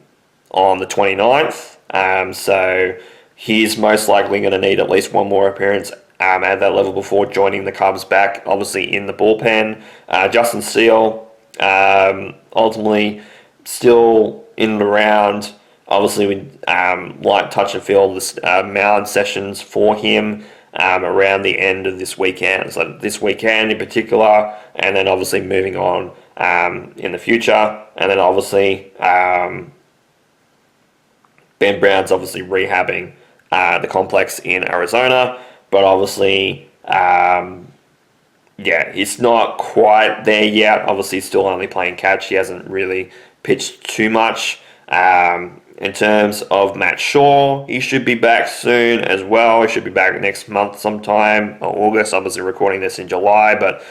the 29th. So he's most likely going to need at least one more appearance at that level before joining the Cubs back, obviously in the bullpen. Justin Steele, ultimately still in and around. Obviously, we like touch and feel the mound sessions for him around the end of this weekend. So this weekend in particular, and then obviously moving on in the future. And then obviously Ben Brown's obviously rehabbing the complex in Arizona, but obviously, he's not quite there yet. Obviously, he's still only playing catch. He hasn't really pitched too much. In terms of Matt Shaw, he should be back soon as well. He should be back next month sometime, August. Obviously, recording this in July, but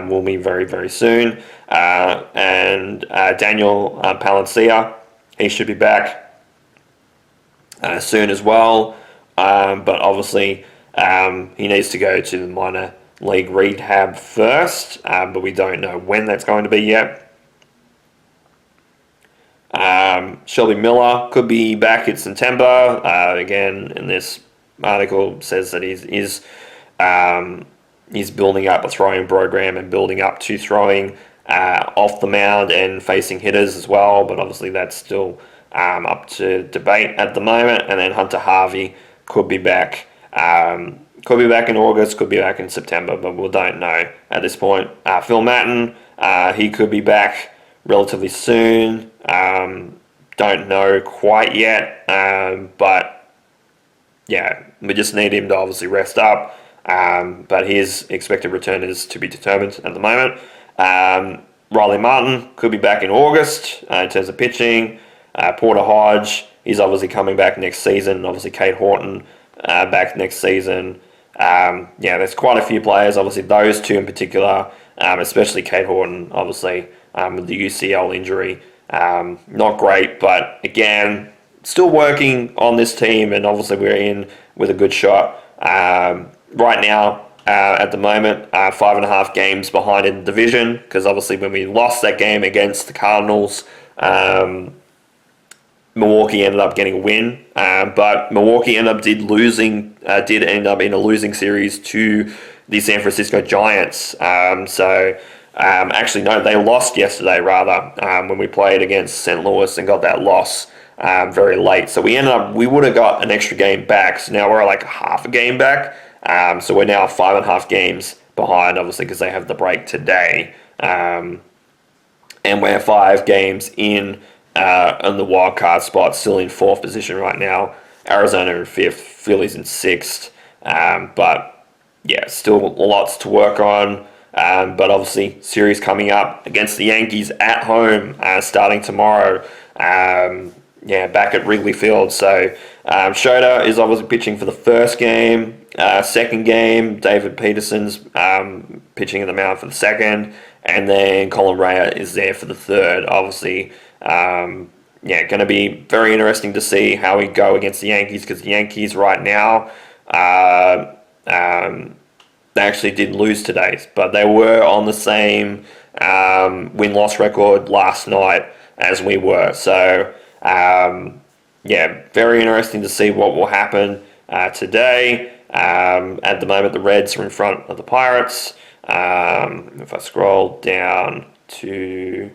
will be very, very soon. And Daniel Palencia, he should be back soon as well. But obviously, he needs to go to the minor league rehab first, but we don't know when that's going to be yet. Shelby Miller could be back in September. Again, in this article says that he's building up a throwing program and building up to throwing off the mound and facing hitters as well. But obviously that's still up to debate at the moment. And then Hunter Harvey could be back. Could be back in August, could be back in September, but we don't know at this point. Phil Matten, he could be back relatively soon. Don't know quite yet, but yeah, we just need him to obviously rest up. But his expected return is to be determined at the moment. Riley Martin could be back in August in terms of pitching. Porter Hodge, he's obviously coming back next season. Obviously, Kate Horton back next season. There's quite a few players. Obviously, those two in particular, especially Kate Horton, obviously with the UCL injury. Not great, but again, still working on this team, and obviously we're in with a good shot. Right now, at the moment, 5.5 games behind in the division, because obviously when we lost that game against the Cardinals, Milwaukee ended up getting a win, but Milwaukee ended up in a losing series to the San Francisco Giants. Actually, no, they lost yesterday, rather, when we played against St. Louis and got that loss very late. So we would have got an extra game back. So now we're like half a game back. So we're now 5.5 games behind, obviously, because they have the break today. And we're 5 games in the wild card spot, still in 4th position right now. Arizona in 5th, Phillies in 6th. But yeah, still lots to work on. But obviously, series coming up against the Yankees at home, starting tomorrow. Back at Wrigley Field. So Shota is obviously pitching for the first game. Second game, David Peterson's pitching in the mound for the second, and then Colin Rea is there for the third. Obviously, going to be very interesting to see how we go against the Yankees, because the Yankees right now, they actually did lose today, but they were on the same win-loss record last night as we were. So, very interesting to see what will happen today. At the moment, the Reds are in front of the Pirates. If I scroll down to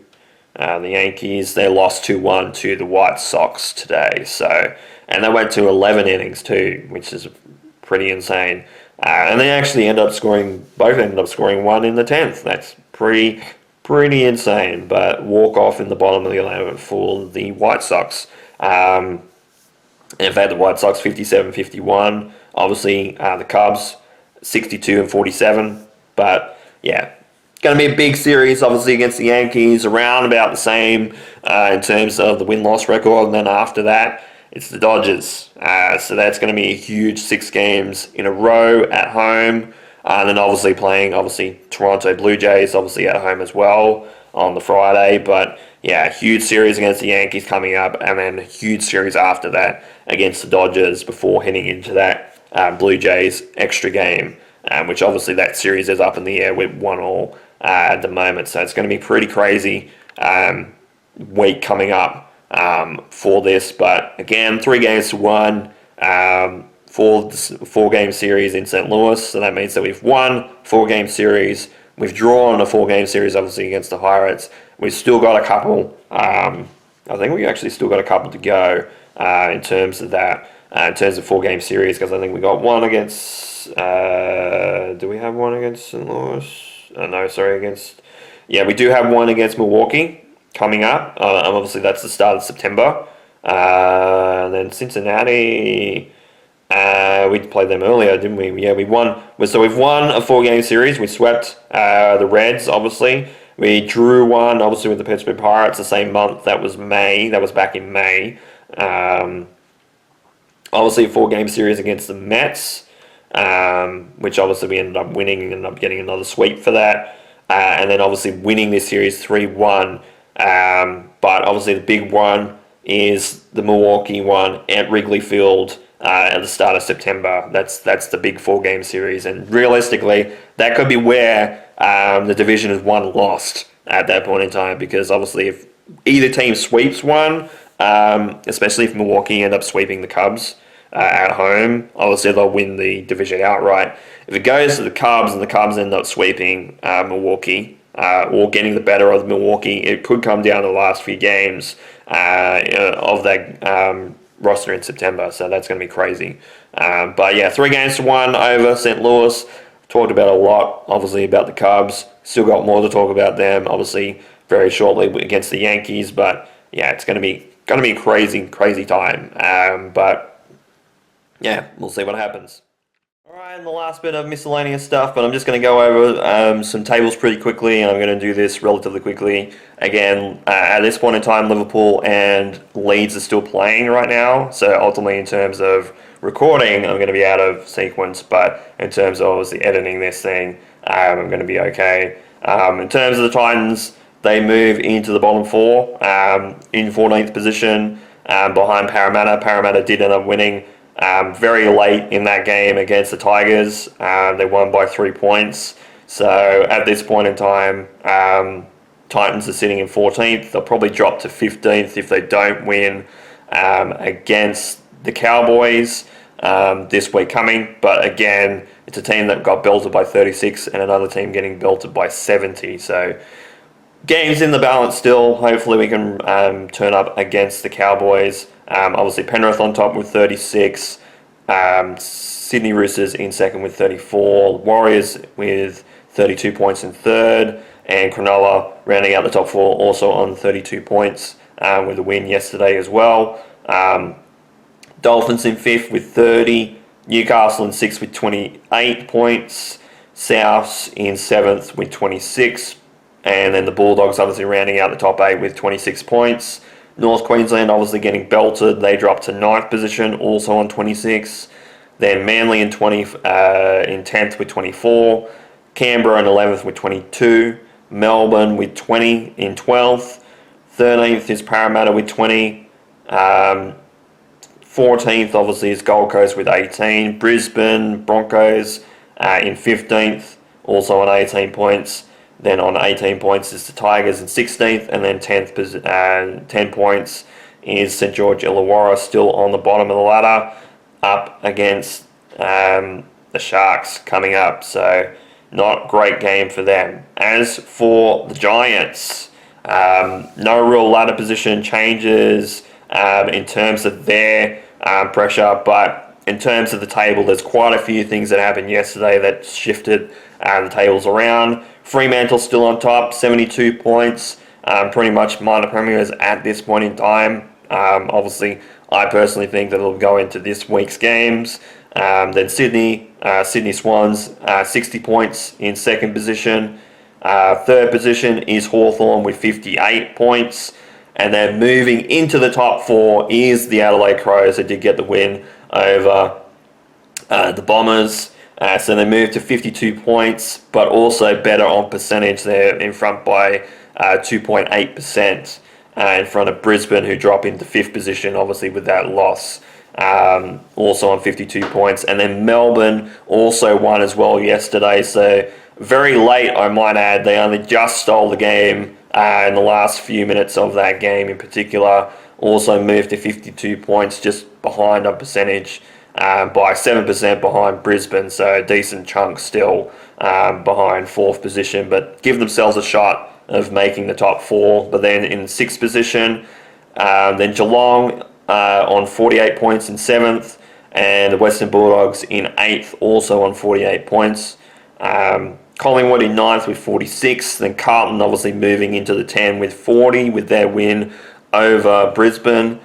the Yankees, they lost 2-1 to the White Sox today. So, and they went to 11 innings too, which is pretty insane. And they actually both ended up scoring 1 in the 10th. That's pretty insane. But walk off in the bottom of the 11th for the White Sox. In fact, the White Sox 57-51. Obviously, the Cubs 62-47. But yeah, going to be a big series, obviously, against the Yankees, around about the same in terms of the win-loss record. And then after that, it's the Dodgers. So that's going to be a huge 6 games in a row at home. And then obviously playing, Toronto Blue Jays, obviously at home as well on the Friday. But yeah, huge series against the Yankees coming up, and then a huge series after that against the Dodgers before heading into that Blue Jays extra game which obviously that series is up in the air with 1-1 at the moment. So it's going to be pretty crazy week coming up for this. But again, 3-1 for this 4-game series in St. Louis. So that means that we've won 4-game series. We've drawn a 4-game series, obviously, against the Pirates. We've still got a couple. I think we actually still got a couple to go in terms of that. In terms of 4-game series, because I think we got one against. Do we have one against St. Louis? No, sorry, against. Yeah, we do have one against Milwaukee coming up. Obviously, that's the start of September. And then Cincinnati. We played them earlier, didn't we? Yeah, we won. So we've won a 4-game series. We swept the Reds, obviously. We drew one, obviously, with the Pittsburgh Pirates the same month. That was May. That was back in May. Obviously, a 4-game series against the Mets, which obviously we ended up winning and ended up getting another sweep for that. And then obviously winning this series 3-1. But obviously the big one is the Milwaukee one at Wrigley Field at the start of September. That's the big 4-game series. And realistically, that could be where the division is won-lost at that point in time. Because obviously if either team sweeps one, especially if Milwaukee end up sweeping the Cubs at home, obviously they'll win the division outright. If it goes to the Cubs and the Cubs end up sweeping Milwaukee or getting the better of Milwaukee, it could come down to the last few games of that roster in September. So that's going to be crazy. But yeah, 3-1 over St. Louis. Talked about a lot, obviously, about the Cubs. Still got more to talk about them, obviously, very shortly against the Yankees. But yeah, it's going to be a crazy time. But yeah, we'll see what happens. Alright, and the last bit of miscellaneous stuff, but I'm just going to go over some tables pretty quickly, and I'm going to do this relatively quickly. Again, at this point in time, Liverpool and Leeds are still playing right now, so ultimately in terms of recording, I'm going to be out of sequence, but in terms of obviously editing this thing, I'm going to be okay. In terms of the Titans, they move into the bottom 4 in 14th position behind Parramatta. Parramatta did end up winning very late in that game against the Tigers. They won by 3 points. So at this point in time, Titans are sitting in 14th. They'll probably drop to 15th if they don't win against the Cowboys this week coming. But again, it's a team that got belted by 36 and another team getting belted by 70. So games in the balance still. Hopefully we can turn up against the Cowboys. Obviously Penrith on top with 36. Sydney Roosters in second with 34. Warriors with 32 points in third. And Cronulla rounding out the top 4 also on 32 points with a win yesterday as well. Dolphins in 5th with 30. Newcastle in 6th with 28 points. Souths in 7th with 26. And then the Bulldogs obviously rounding out the top 8 with 26 points. North Queensland obviously getting belted. They dropped to 9th position, also on 26. Then Manly in 10th with 24. Canberra in 11th with 22. Melbourne with 20 in 12th. 13th is Parramatta with 20. 14th obviously is Gold Coast with 18. Brisbane Broncos in 15th, also on 18 points. Then on 18 points is the Tigers in 16th, and then 10 points is St George Illawarra, still on the bottom of the ladder, up against the Sharks coming up. So not great game for them. As for the Giants, no real ladder position changes in terms of their pressure, but in terms of the table, there's quite a few things that happened yesterday that shifted the tables around. Fremantle still on top, 72 points, pretty much minor premiers at this point in time. Obviously, I personally think that it'll go into this week's games. Then Sydney Swans, 60 points in second position. Third position is Hawthorn with 58 points. And then moving into the top 4 is the Adelaide Crows, that did get the win over the Bombers. So they moved to 52 points, but also better on percentage. They're in front by 2.8% in front of Brisbane, who drop into 5th position, obviously, with that loss also on 52 points. And then Melbourne also won as well yesterday. So very late, I might add. They only just stole the game in the last few minutes of that game in particular. Also moved to 52 points, just behind on percentage by 7% behind Brisbane. So a decent chunk still behind fourth position, but give themselves a shot of making the top four. But then in sixth position, then Geelong on 48 points in seventh, and the Western Bulldogs in eighth, also on 48 points. Collingwood in ninth with 46. Then Carlton obviously moving into the 10 with 40 with their win over Brisbane.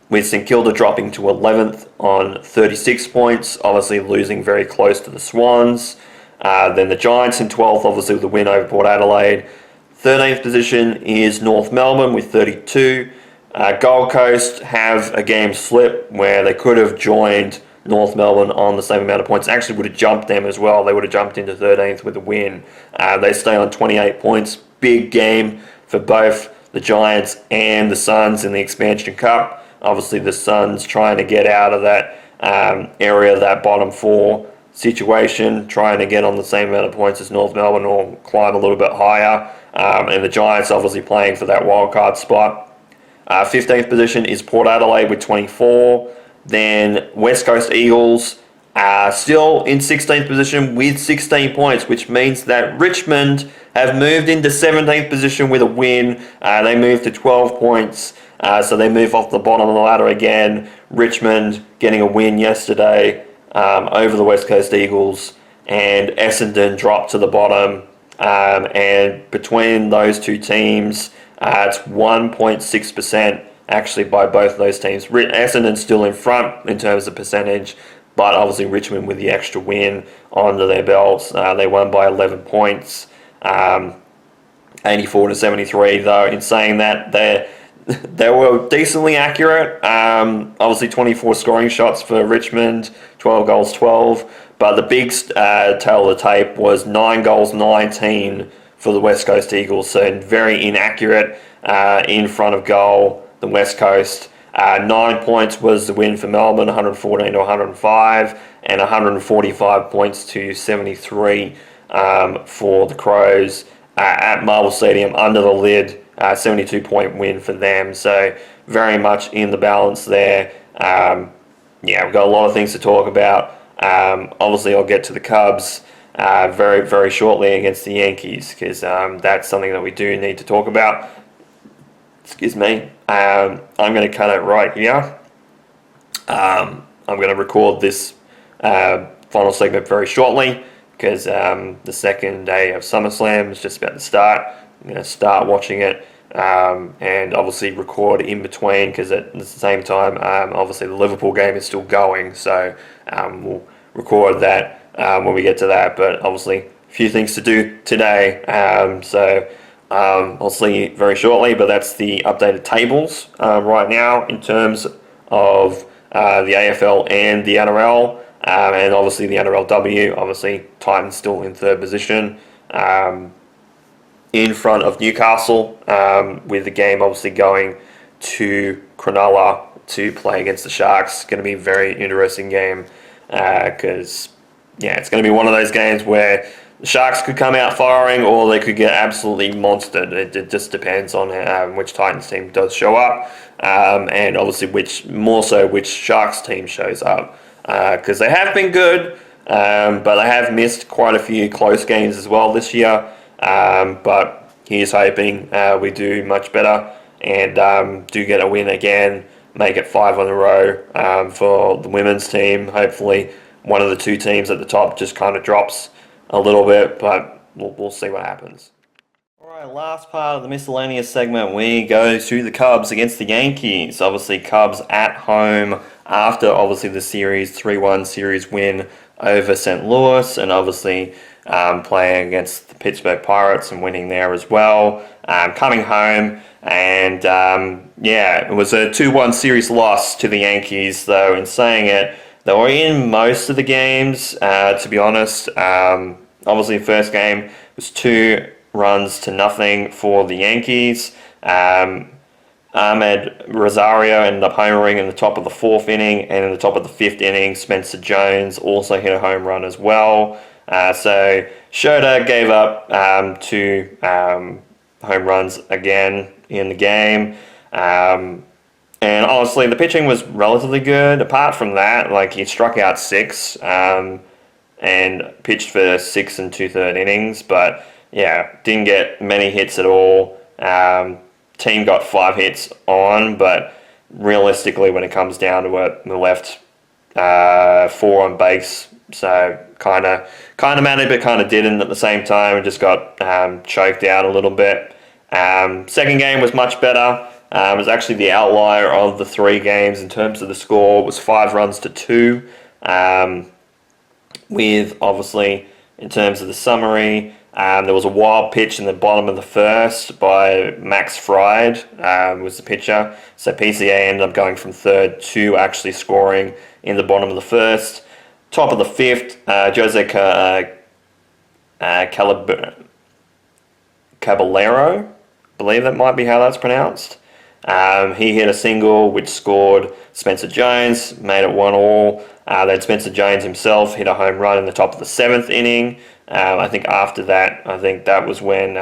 With St Kilda dropping to 11th on 36 points, obviously losing very close to the Swans. Then the Giants in 12th, obviously with the win over Port Adelaide. 13th position is North Melbourne with 32. Gold Coast have a game slip where they could have joined North Melbourne on the same amount of points. Actually would have jumped them as well. They would have jumped into 13th with a win. They stay on 28 points. Big game for both the Giants and the Suns in the Expansion Cup. Obviously the Suns trying to get out of that area, that bottom four situation, trying to get on the same amount of points as North Melbourne or climb a little bit higher. And the Giants obviously playing for that wildcard spot. 15th position is Port Adelaide with 24. Then West Coast Eagles still in 16th position with 16 points, which means that Richmond have moved into 17th position with a win. They moved to 12 points, so they move off the bottom of the ladder again. Richmond getting a win yesterday over the West Coast Eagles, and Essendon dropped to the bottom. And between those two teams, it's 1.6% actually by both of those teams. Essendon still in front in terms of percentage, but obviously Richmond with the extra win under their belts. They won by 11 points, 84 to 73. Though in saying that, they were decently accurate. Obviously 24 scoring shots for Richmond, 12 goals, 12. But the big tail of the tape was 9 goals, 19 for the West Coast Eagles. So very inaccurate in front of goal. The West Coast. 9 points was the win for Melbourne, 114 to 105, and 145 points to 73 for the Crows at Marvel Stadium under the lid. 72-point win for them. So very much in the balance there. We've got a lot of things to talk about. Obviously, I'll get to the Cubs very, very shortly against the Yankees, because that's something that we do need to talk about. Excuse me. I'm going to cut it right here. I'm going to record this final segment very shortly, because the second day of SummerSlam is just about to start. I'm going to start watching it and obviously record in between, because at the same time, obviously the Liverpool game is still going. So we'll record that when we get to that. But obviously a few things to do today. I'll see you very shortly, but that's the updated tables right now in terms of the AFL and the NRL, and obviously the NRLW. Obviously, Titans still in third position, in front of Newcastle, with the game obviously going to Cronulla to play against the Sharks. It's going to be a very interesting game, because it's going to be one of those games where the Sharks could come out firing, or they could get absolutely monstered. It just depends on which Titans team does show up, and obviously which Sharks team shows up, because they have been good, but they have missed quite a few close games as well this year. But here's hoping we do much better and do get a win again, make it 5 in a row for the women's team. Hopefully one of the two teams at the top just kind of drops a little bit, but we'll see what happens. Alright, last part of the miscellaneous segment, we go to the Cubs against the Yankees. Obviously Cubs at home after obviously the 3-1 series win over St. Louis, and obviously playing against the Pittsburgh Pirates and winning there as well. Coming home, and it was a 2-1 series loss to the Yankees, though in saying it, they were in most of the games, to be honest. Obviously, the first game was 2-0 for the Yankees. Ahmed Rosario ended up homering in the top of the 4th inning, and in the top of the 5th inning, Spencer Jones also hit a home run as well. So Shota gave up 2 home runs again in the game. And honestly, the pitching was relatively good. Apart from that, like, he struck out 6 and pitched for 6 and 2/3 innings, but yeah, didn't get many hits at all. Team got 5 hits on, but realistically, when it comes down to it, they left 4 on base. So kind of managed, but kind of didn't at the same time, and just got choked out a little bit. Second game was much better. It was actually the outlier of the 3 games in terms of the score. It was 5 runs to 2. With, obviously, in terms of the summary, there was a wild pitch in the bottom of the 1st by Max Fried, was the pitcher. So PCA ended up going from 3rd to actually scoring in the bottom of the 1st. Top of the 5th, Jose Caballero, I believe that might be how that's pronounced. He hit a single which scored Spencer Jones, made it 1-1. Then Spencer Jones himself hit a home run in the top of the 7th inning. I think after that, I think that was when,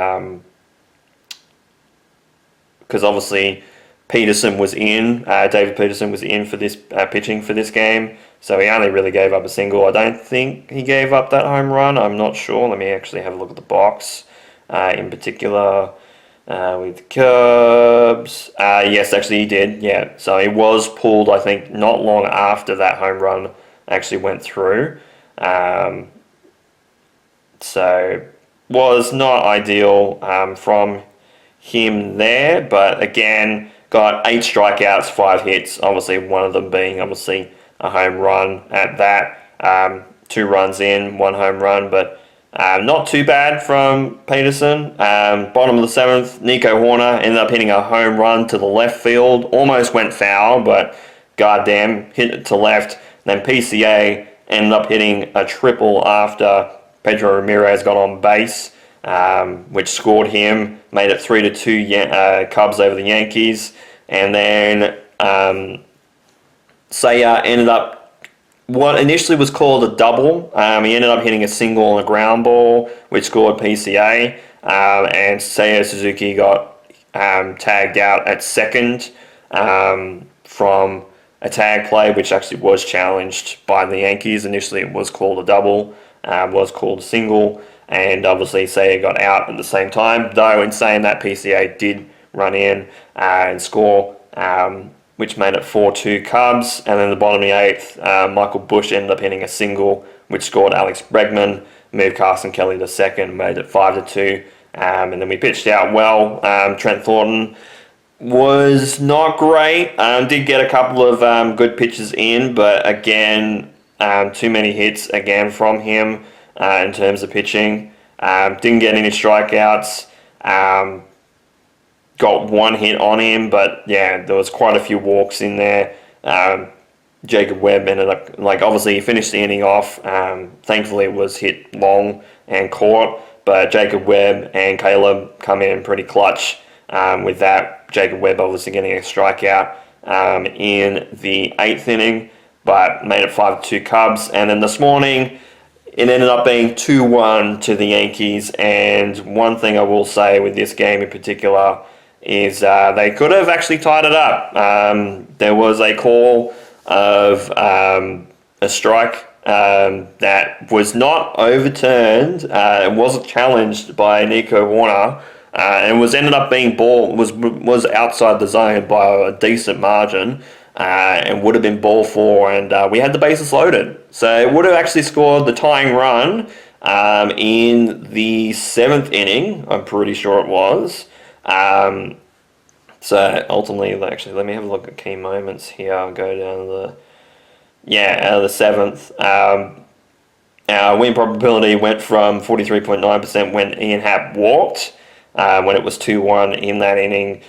because obviously Peterson was in, David Peterson was in for this pitching for this game, so he only really gave up a single. I don't think he gave up that home run. I'm not sure. Let me actually have a look at the box in particular. With Cubs. Yes, actually he did, yeah. So he was pulled, I think, not long after that home run actually went through. So was not ideal from him there, but again, got 8 strikeouts, 5 hits, obviously one of them being obviously a home run at that. 2 runs in, 1 home run, but not too bad from Peterson. Bottom of the 7th, Nico Horner ended up hitting a home run to the left field. Almost went foul, but goddamn, hit it to left. Then PCA ended up hitting a triple after Pedro Ramirez got on base, which scored him, made it 3-2 Cubs over the Yankees. And then Seiya ended up what initially was called a double. He ended up hitting a single and a ground ball, which scored PCA, and Seiya Suzuki got tagged out at second from a tag play, which actually was challenged by the Yankees. Initially, it was called a double, was called a single, and obviously Seiya got out at the same time, though in saying that, PCA did run in and score, which made it 4-2 Cubs. And then the bottom of the 8th, Michael Bush ended up hitting a single, which scored Alex Bregman, moved Carson Kelly to second, made it 5-2. And then we pitched out well. Trent Thornton was not great. Did get a couple of good pitches in, but again, too many hits again from him in terms of pitching. Didn't get any strikeouts. Got 1 hit on him, but yeah, there was quite a few walks in there. Jacob Webb ended up, obviously he finished the inning off. Thankfully it was hit long and caught, but Jacob Webb and Caleb come in pretty clutch with that. Jacob Webb obviously getting a strikeout in the 8th inning, but made it 5-2 Cubs. And then this morning, it ended up being 2-1 to the Yankees. And one thing I will say with this game in particular is they could have actually tied it up. There was a call of a strike that was not overturned. It wasn't challenged by Nico Horner, and was ended up being was outside the zone by a decent margin, and would have been ball 4, and we had the bases loaded. So it would have actually scored the tying run in the 7th inning. I'm pretty sure it was. So ultimately, actually, let me have a look at key moments here. I'll go down to out of the 7th. Our win probability went from 43.9% when Ian Happ walked, when it was 2-1 in that inning.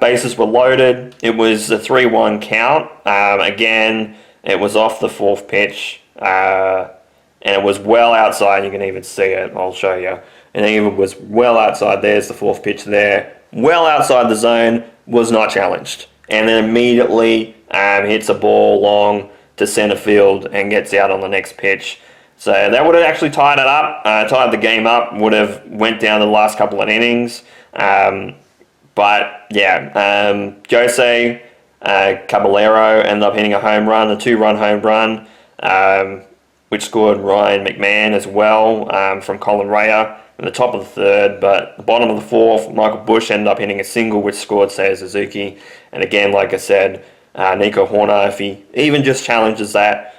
Bases were loaded. It was a 3-1 count. Again, it was off the 4th pitch, and it was well outside. You can even see it. I'll show you. And it was well outside. There's the 4th pitch there. Well outside the zone. was not challenged, and then immediately hits a ball long to centre field and gets out on the next pitch. So that would have actually tied it up, tied the game up, would have went down the last couple of innings. But yeah, Jose Caballero ended up hitting a home run, a 2-run home run, which scored Ryan McMahon as well from Colin Raya in the top of the third. But the bottom of the fourth, Michael Bush ended up hitting a single, which scored Seiya Suzuki. And again, like I said, Nico Horner, if he even just challenges that,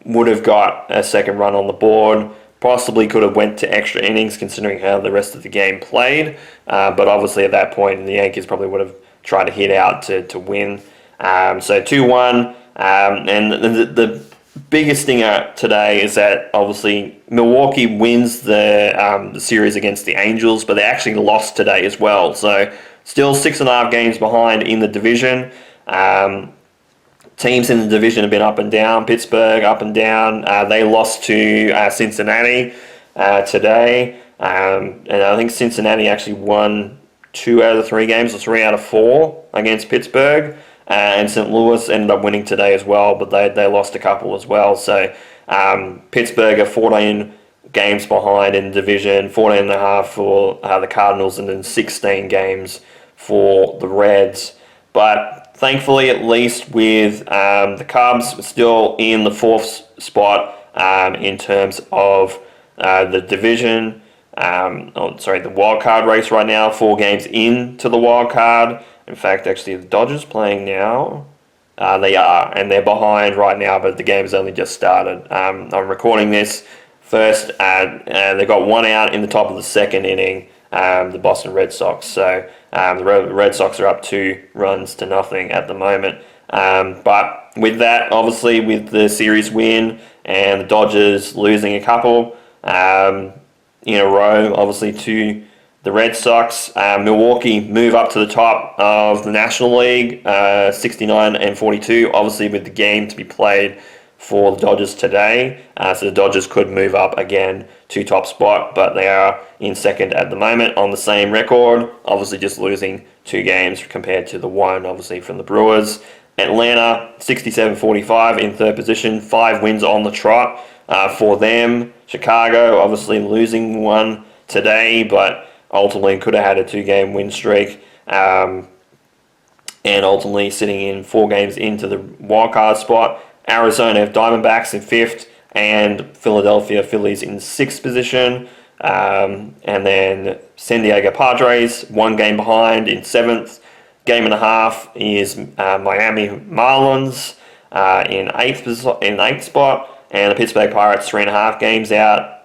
would have got a second run on the board. Possibly could have went to extra innings considering how the rest of the game played. But obviously at that point, the Yankees probably would have tried to hit out to win. So 2-1. And the biggest thing today is that obviously Milwaukee wins the series against the Angels, but they actually lost today as well. So still 6.5 games behind in the division. Teams in the division have been up and down. Pittsburgh up and down. They lost to Cincinnati today. And I think Cincinnati actually won 2 out of 3 games, or 3 out of 4 against Pittsburgh. And St. Louis ended up winning today as well, but they lost a couple as well. So Pittsburgh are 14 games behind in the division, 14 and a half for the Cardinals, and then 16 games for the Reds. But thankfully, at least with the Cubs still in the 4th spot in terms of the division, the wild card race right now, 4 games into the wild card. In fact, actually, the Dodgers playing now. They are, and they're behind right now, but the game's only just started. I'm recording this first. They got 1 out in the top of the 2nd inning, the Boston Red Sox. So the Red Sox are up 2 runs to nothing at the moment. But with that, obviously, with the series win and the Dodgers losing a couple in a row, obviously, to the Red Sox, Milwaukee move up to the top of the National League, 69 and 42, obviously with the game to be played for the Dodgers today. So the Dodgers could move up again to top spot, but they are in 2nd at the moment on the same record, obviously just losing 2 games compared to the 1, obviously, from the Brewers. Atlanta, 67-45 in 3rd position, 5 wins on the trot for them. Chicago, obviously losing 1 today, but ultimately could have had a 2-game win streak, and ultimately sitting in 4 games into the wildcard spot. Arizona Diamondbacks in 5th, and Philadelphia Phillies in 6th position. And then San Diego Padres, 1 game behind in 7th. Game and a half is Miami Marlins in 8th spot, and the Pittsburgh Pirates 3.5 games out.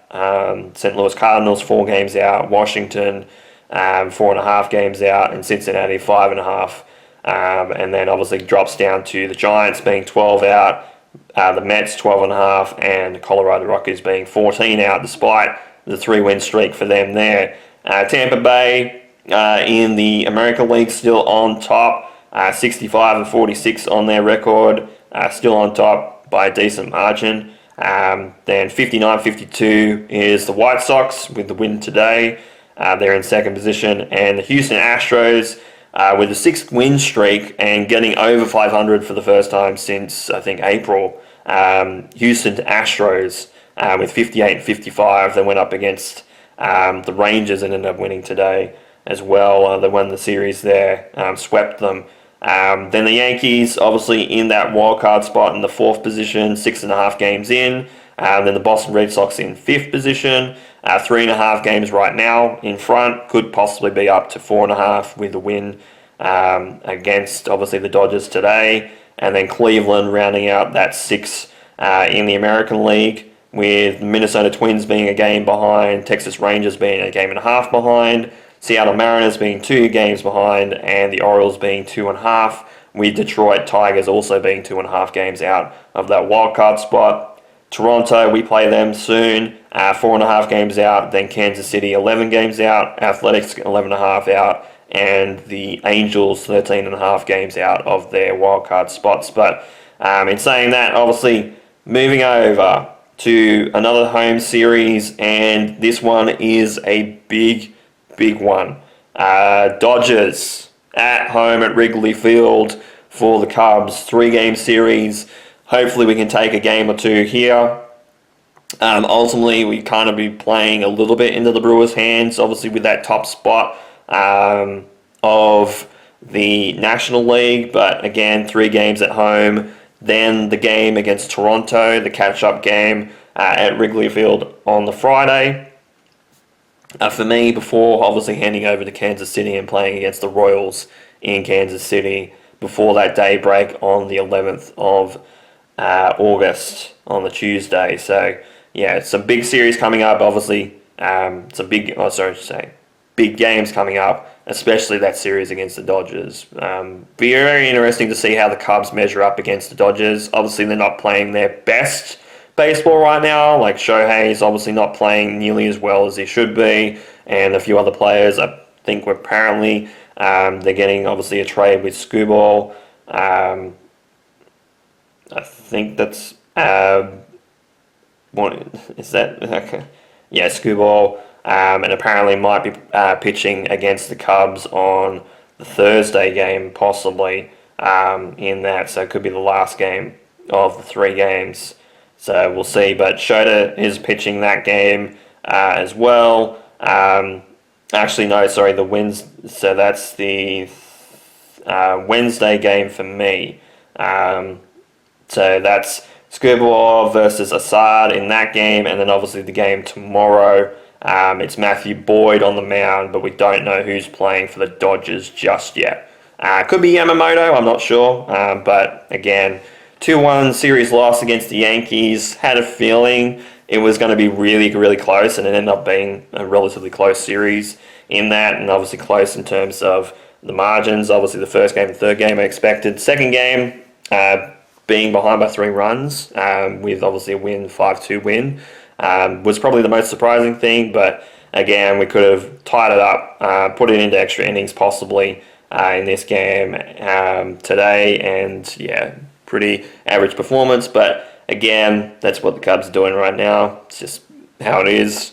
St. Louis Cardinals 4 games out, Washington 4.5 games out, and Cincinnati 5.5. And then obviously drops down to the Giants being 12 out, the Mets 12.5, and the Colorado Rockies being 14 out, despite the 3-win streak for them there. Tampa Bay in the American League still on top, 65 and 46 on their record, still on top by a decent margin. Then 59-52 is the White Sox with the win today. They're in 2nd position. And the Houston Astros with a 6th win streak and getting over 500 for the first time since, I think, April. Houston Astros with 58-55. They went up against the Rangers and ended up winning today as well. They won the series there, swept them. Then the Yankees, obviously in that wildcard spot in the 4th position, 6.5 games in. Then the Boston Red Sox in 5th position, 3.5 games right now in front. Could possibly be up to 4.5 with a win against, obviously, the Dodgers today. And then Cleveland rounding out that 6 in the American League, with Minnesota Twins being a game behind, Texas Rangers being a game and a half behind, Seattle Mariners being 2 games behind, and the Orioles being 2.5, with Detroit Tigers also being 2.5 games out of that wildcard spot. Toronto, we play them soon, 4.5 games out. Then Kansas City, 11 games out. Athletics, 11.5 out. And the Angels, 13.5 games out of their wildcard spots. But in saying that, obviously, moving over to another home series, and this one is a big one. Dodgers at home at Wrigley Field for the Cubs. 3-game series. Hopefully we can take a game or two here. Ultimately, we kind of be playing a little bit into the Brewers' hands, obviously with that top spot of the National League. But again, 3 games at home. Then the game against Toronto, the catch-up game at Wrigley Field on the Friday. For me, before obviously handing over to Kansas City and playing against the Royals in Kansas City before that day break on the 11th of August on the Tuesday. So yeah, some big series coming up. Obviously, some big games coming up, especially that series against the Dodgers. Be very interesting to see how the Cubs measure up against the Dodgers. Obviously, they're not playing their best baseball right now. Like Shohei's obviously not playing nearly as well as he should be, and a few other players. I think were apparently they're getting obviously a trade with Scuball. I think that's what is that? Okay. Yeah, Scuball, and apparently might be pitching against the Cubs on the Thursday game, possibly in that. So it could be the last game of the 3 games. So we'll see. But Shota is pitching that game as well. Actually, no, sorry, the wins. So that's the Wednesday game for me. So that's Skubal versus Assad in that game, and then obviously the game tomorrow. It's Matthew Boyd on the mound, but we don't know who's playing for the Dodgers just yet. Could be Yamamoto, I'm not sure. But again, 2-1 series loss against the Yankees. Had a feeling it was going to be really, really close, and it ended up being a relatively close series in that, and obviously close in terms of the margins. Obviously the first game and third game I expected. Second game, being behind by 3 runs, with obviously a 5-2 win, was probably the most surprising thing. But again, we could have tied it up, put it into extra innings possibly in this game today, and yeah, pretty average performance. But again, that's what the Cubs are doing right now. It's just how it is.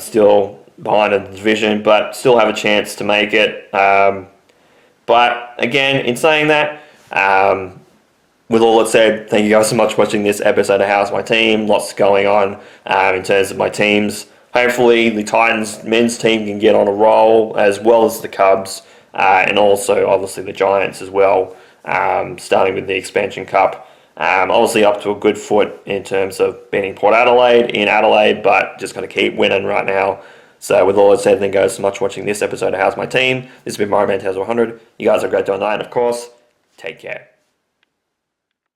Still behind in the division, but still have a chance to make it. But again, in saying that, with all that said, thank you guys so much for watching this episode of How's My Team. Lots going on in terms of my teams. Hopefully the Titans men's team can get on a roll, as well as the Cubs, and also obviously the Giants as well, starting with the Expansion Cup. Obviously up to a good foot in terms of beating Port Adelaide in Adelaide, but just got to keep winning right now. So with all that said, thank you guys so much for watching this episode of How's My Team. This has been Mario Man 100. You guys have a great day and night, and of course, take care.